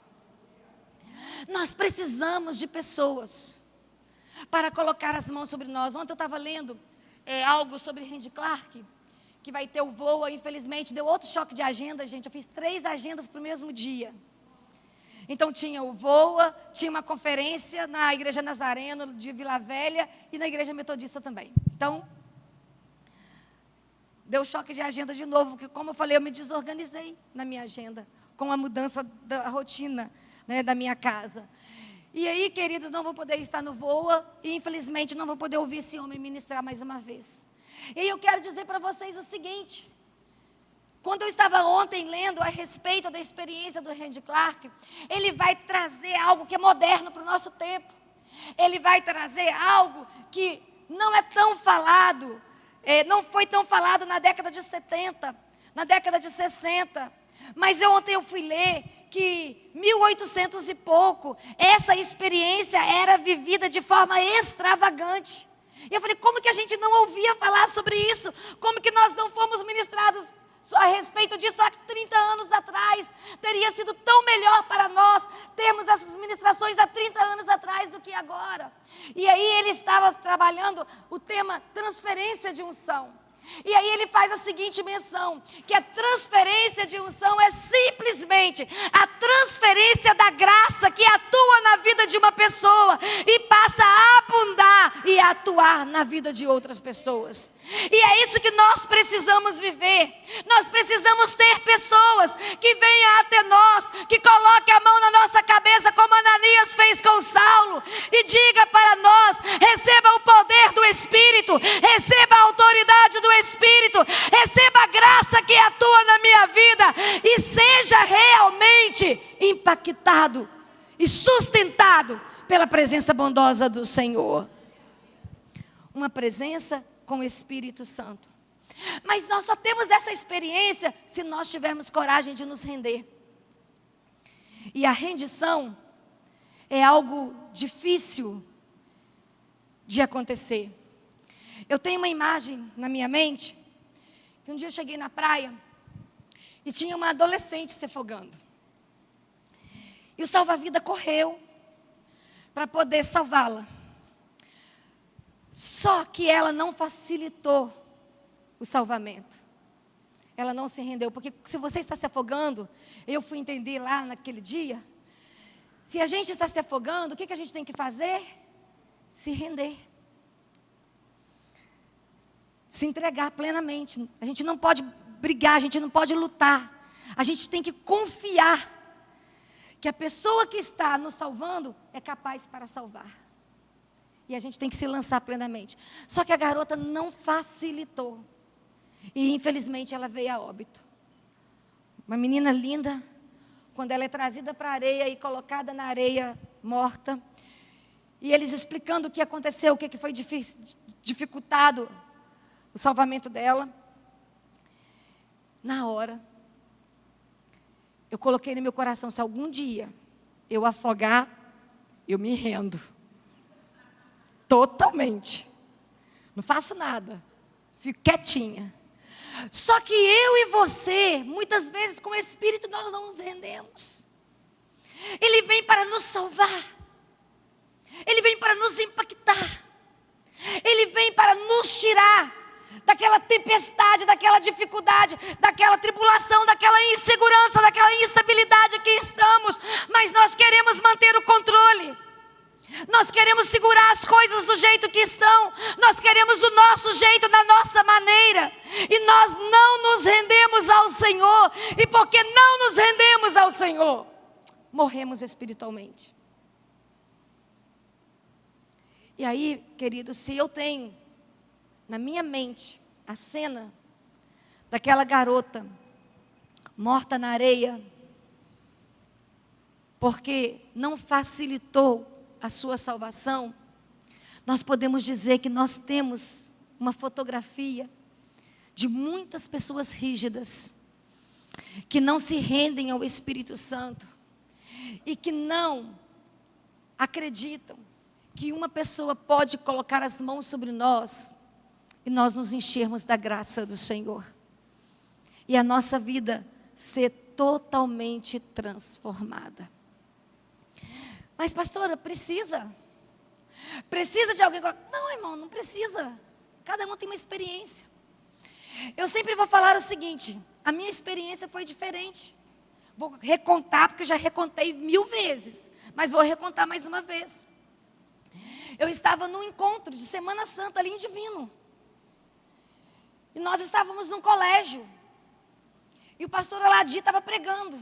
Nós precisamos de pessoas para colocar as mãos sobre nós. Ontem eu estava lendo algo sobre Randy Clark, que vai ter o Voa, infelizmente deu outro choque de agenda, gente. Eu fiz 3 agendas para o mesmo dia. Então tinha o Voa, tinha uma conferência na Igreja Nazareno de Vila Velha e na Igreja Metodista também. Então, deu choque de agenda de novo, porque como eu falei, eu me desorganizei na minha agenda, com a mudança da rotina, né, da minha casa. E aí, queridos, não vou poder estar no Voa e infelizmente não vou poder ouvir esse homem ministrar mais uma vez. E aí eu quero dizer para vocês o seguinte, quando eu estava ontem lendo a respeito da experiência do Randy Clark, ele vai trazer algo que é moderno para o nosso tempo. Ele vai trazer algo que não é tão falado, não foi tão falado na década de 70, na década de 60, Mas ontem eu fui ler que 1800 e pouco, essa experiência era vivida de forma extravagante. E eu falei, como que a gente não ouvia falar sobre isso? Como que nós não fomos ministrados a respeito disso há 30 anos atrás? Teria sido tão melhor para nós termos essas ministrações há 30 anos atrás do que agora. E aí ele estava trabalhando o tema transferência de unção. E aí ele faz a seguinte menção, que a transferência de unção é simplesmente a transferência da graça que atua na vida de uma pessoa e passa a abundar e a atuar na vida de outras pessoas. E é isso que nós precisamos viver. Nós precisamos ter pessoas que venham até nós, que coloquem a mão na nossa cabeça, como Ananias fez com Saulo, e diga para nós: receba o poder do Espírito, receba a autoridade do Espírito, receba a graça que atua na minha vida e seja realmente impactado e sustentado pela presença bondosa do Senhor. Uma presença com o Espírito Santo. Mas nós só temos essa experiência se nós tivermos coragem de nos render. E a rendição é algo difícil de acontecer. Eu tenho uma imagem na minha mente, que um dia eu cheguei na praia e tinha uma adolescente se afogando. E o salva-vida correu para poder salvá-la. Só que ela não facilitou o salvamento. Ela não se rendeu, porque se você está se afogando, eu fui entender lá naquele dia, se a gente está se afogando, o que a gente tem que fazer? Se render. Se entregar plenamente. A gente não pode brigar, a gente não pode lutar. A gente tem que confiar que a pessoa que está nos salvando é capaz para salvar. E a gente tem que se lançar plenamente. Só que a garota não facilitou. E infelizmente ela veio a óbito. Uma menina linda, quando ela é trazida para a areia e colocada na areia morta. E eles explicando o que aconteceu, o que foi dificultado o salvamento dela. Na hora, eu coloquei no meu coração, se algum dia eu afogar, eu me rendo. Totalmente. Não faço nada. Fico quietinha. Só que eu e você, muitas vezes com o Espírito, nós não nos rendemos. Ele vem para nos salvar. Ele vem para nos impactar. Ele vem para nos tirar daquela tempestade, daquela dificuldade, daquela tribulação, daquela insegurança, daquela instabilidade que estamos. Mas nós queremos manter o controle. Nós queremos segurar as coisas do jeito que estão. Nós queremos do nosso jeito, da nossa maneira. E nós não nos rendemos ao Senhor. E porque não nos rendemos ao Senhor, morremos espiritualmente. E aí, querido, se eu tenho na minha mente a cena daquela garota morta na areia, porque não facilitou a sua salvação, nós podemos dizer que nós temos uma fotografia de muitas pessoas rígidas, que não se rendem ao Espírito Santo, e que não acreditam que uma pessoa pode colocar as mãos sobre nós, e nós nos enchermos da graça do Senhor, e a nossa vida ser totalmente transformada. Mas pastora, precisa de alguém? Não, irmão, não precisa. Cada um tem uma experiência. Eu sempre vou falar o seguinte, a minha experiência foi diferente. Vou recontar, porque eu já recontei 1000 vezes, mas vou recontar mais uma vez. Eu estava num encontro de Semana Santa ali em Divino. E nós estávamos num colégio. E o pastor Aladi estava pregando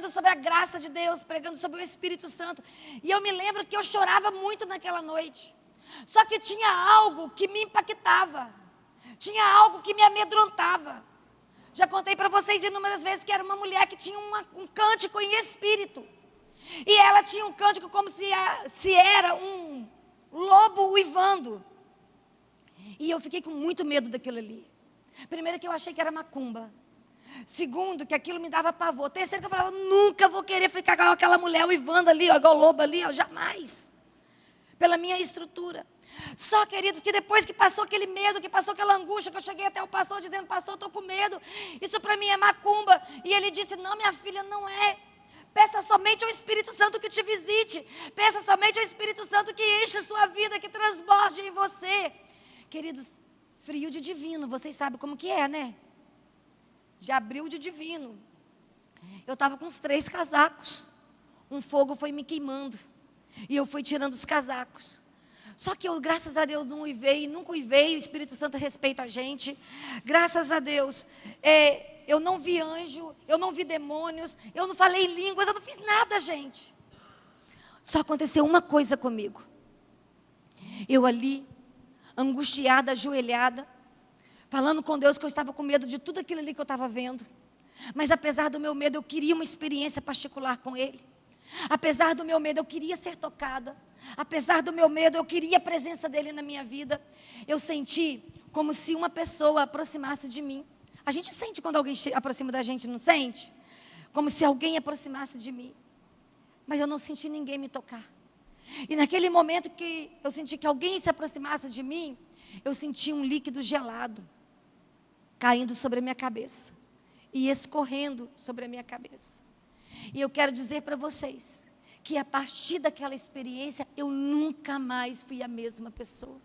sobre a graça de Deus, pregando sobre o Espírito Santo. E eu me lembro que eu chorava muito naquela noite. Só que tinha algo que me impactava. Tinha algo que me amedrontava. Já contei para vocês inúmeras vezes que era uma mulher que tinha um cântico em espírito. E ela tinha um cântico como se era um lobo uivando. E eu fiquei com muito medo daquilo ali. Primeiro que eu achei que era macumba. Segundo, que aquilo me dava pavor. Terceiro, que eu falava, nunca vou querer ficar com aquela mulher uivando ali, ó, igual lobo ali, ó, jamais. Pela minha estrutura. Só, queridos, que depois que passou aquele medo, que passou aquela angústia, que eu cheguei até o pastor dizendo, pastor, eu estou com medo, isso para mim é macumba. E ele disse, não, minha filha, não é. Peça somente ao Espírito Santo que te visite. Peça somente ao Espírito Santo que enche a sua vida, que transborde em você. Queridos, frio de divino, vocês sabem como que é, né? De abril de divino. Eu estava com os 3 casacos. Um fogo foi me queimando. E eu fui tirando os casacos. Só que eu, graças a Deus, não uivei, nunca uivei. O Espírito Santo respeita a gente. Graças a Deus, eu não vi anjo, eu não vi demônios, eu não falei línguas, eu não fiz nada, gente. Só aconteceu uma coisa comigo. Eu ali, angustiada, ajoelhada, falando com Deus que eu estava com medo de tudo aquilo ali que eu estava vendo. Mas apesar do meu medo, eu queria uma experiência particular com Ele. Apesar do meu medo, eu queria ser tocada. Apesar do meu medo, eu queria a presença dEle na minha vida. Eu senti como se uma pessoa aproximasse de mim. A gente sente quando alguém aproxima da gente, não sente? Como se alguém aproximasse de mim. Mas eu não senti ninguém me tocar. E naquele momento que eu senti que alguém se aproximasse de mim, eu senti um líquido gelado caindo sobre a minha cabeça e escorrendo sobre a minha cabeça. E eu quero dizer para vocês que a partir daquela experiência eu nunca mais fui a mesma pessoa.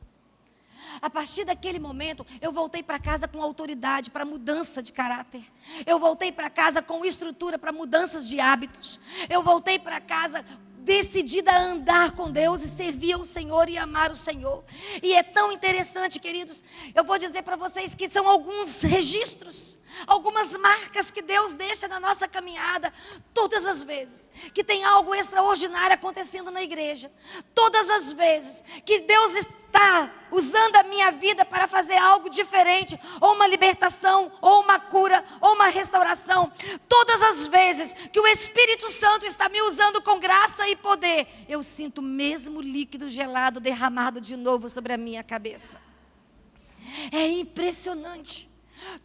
A partir daquele momento, eu voltei para casa com autoridade para mudança de caráter. Eu voltei para casa com estrutura para mudanças de hábitos. Eu voltei para casa decidida a andar com Deus e servir ao Senhor e amar o Senhor. E é tão interessante, queridos, eu vou dizer para vocês que são alguns registros, algumas marcas que Deus deixa na nossa caminhada, todas as vezes que tem algo extraordinário acontecendo na igreja, todas as vezes que Deus está usando a minha vida para fazer algo diferente, ou uma libertação, ou uma cura, ou uma restauração, todas as vezes que o Espírito Santo está me usando com graça e poder, eu sinto o mesmo líquido gelado derramado de novo sobre a minha cabeça. É impressionante.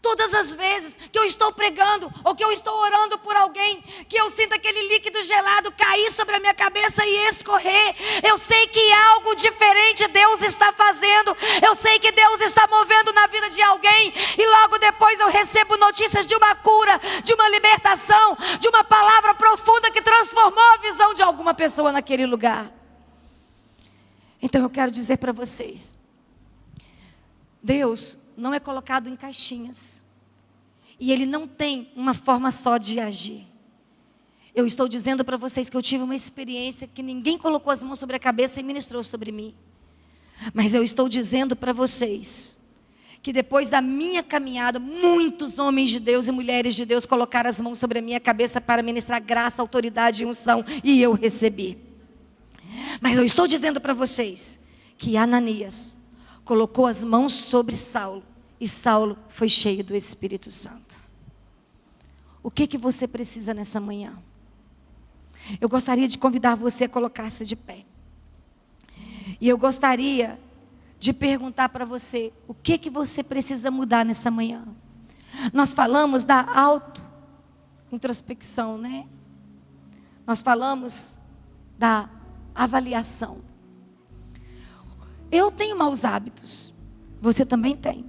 Todas as vezes que eu estou pregando ou que eu estou orando por alguém, que eu sinto aquele líquido gelado cair sobre a minha cabeça e escorrer, eu sei que algo diferente Deus está fazendo, eu sei que Deus está movendo na vida de alguém, e logo depois eu recebo notícias de uma cura, de uma libertação, de uma palavra profunda que transformou a visão de alguma pessoa naquele lugar. Então eu quero dizer para vocês, Deus não é colocado em caixinhas. E Ele não tem uma forma só de agir. Eu estou dizendo para vocês que eu tive uma experiência que ninguém colocou as mãos sobre a cabeça e ministrou sobre mim. Mas eu estou dizendo para vocês que depois da minha caminhada, muitos homens de Deus e mulheres de Deus colocaram as mãos sobre a minha cabeça para ministrar graça, autoridade e unção. E eu recebi. Mas eu estou dizendo para vocês que Ananias colocou as mãos sobre Saulo, e Saulo foi cheio do Espírito Santo. O que você precisa nessa manhã? Eu gostaria de convidar você a colocar-se de pé. E eu gostaria de perguntar para você, o que você precisa mudar nessa manhã? Nós falamos da auto-introspecção, né? Nós falamos da avaliação. Eu tenho maus hábitos. Você também tem.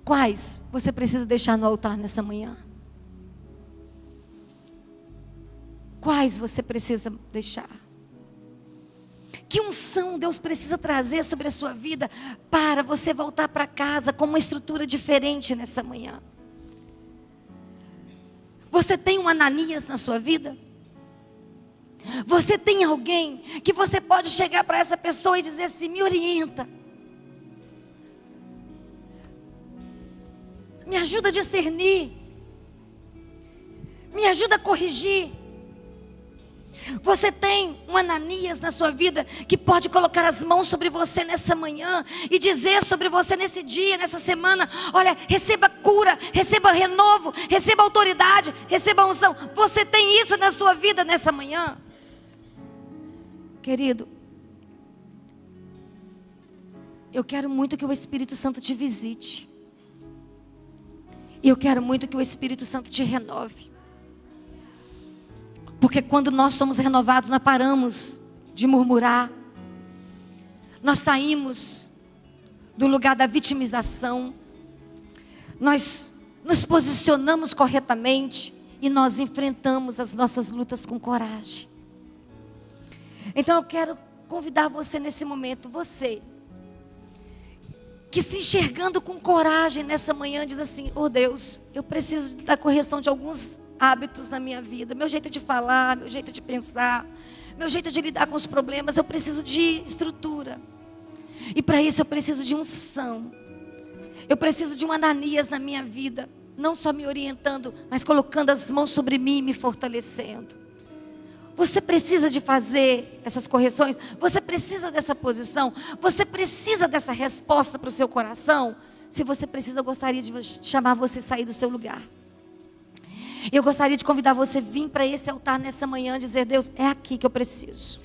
Quais você precisa deixar no altar nessa manhã? Quais você precisa deixar? Que unção Deus precisa trazer sobre a sua vida para você voltar para casa com uma estrutura diferente nessa manhã? Você tem um Ananias na sua vida? Você tem alguém que você pode chegar para essa pessoa e dizer assim, me orienta, me ajuda a discernir, me ajuda a corrigir. Você tem um Ananias na sua vida que pode colocar as mãos sobre você nessa manhã e dizer sobre você nesse dia, nessa semana, olha, receba cura, receba renovo, receba autoridade, receba unção. Você tem isso na sua vida nessa manhã? Querido, eu quero muito que o Espírito Santo te visite. E eu quero muito que o Espírito Santo te renove. Porque quando nós somos renovados, nós paramos de murmurar. Nós saímos do lugar da vitimização. Nós nos posicionamos corretamente e nós enfrentamos as nossas lutas com coragem. Então eu quero convidar você nesse momento, você que se enxergando com coragem nessa manhã, diz assim: oh Deus, eu preciso da correção de alguns hábitos na minha vida, meu jeito de falar, meu jeito de pensar, meu jeito de lidar com os problemas, eu preciso de estrutura. E para isso eu preciso de unção. Eu preciso de um Ananias na minha vida, não só me orientando, mas colocando as mãos sobre mim e me fortalecendo. Você precisa de fazer essas correções? Você precisa dessa posição? Você precisa dessa resposta para o seu coração? Se você precisa, eu gostaria de chamar você a sair do seu lugar. Eu gostaria de convidar você a vir para esse altar nessa manhã e dizer: Deus, é aqui que eu preciso.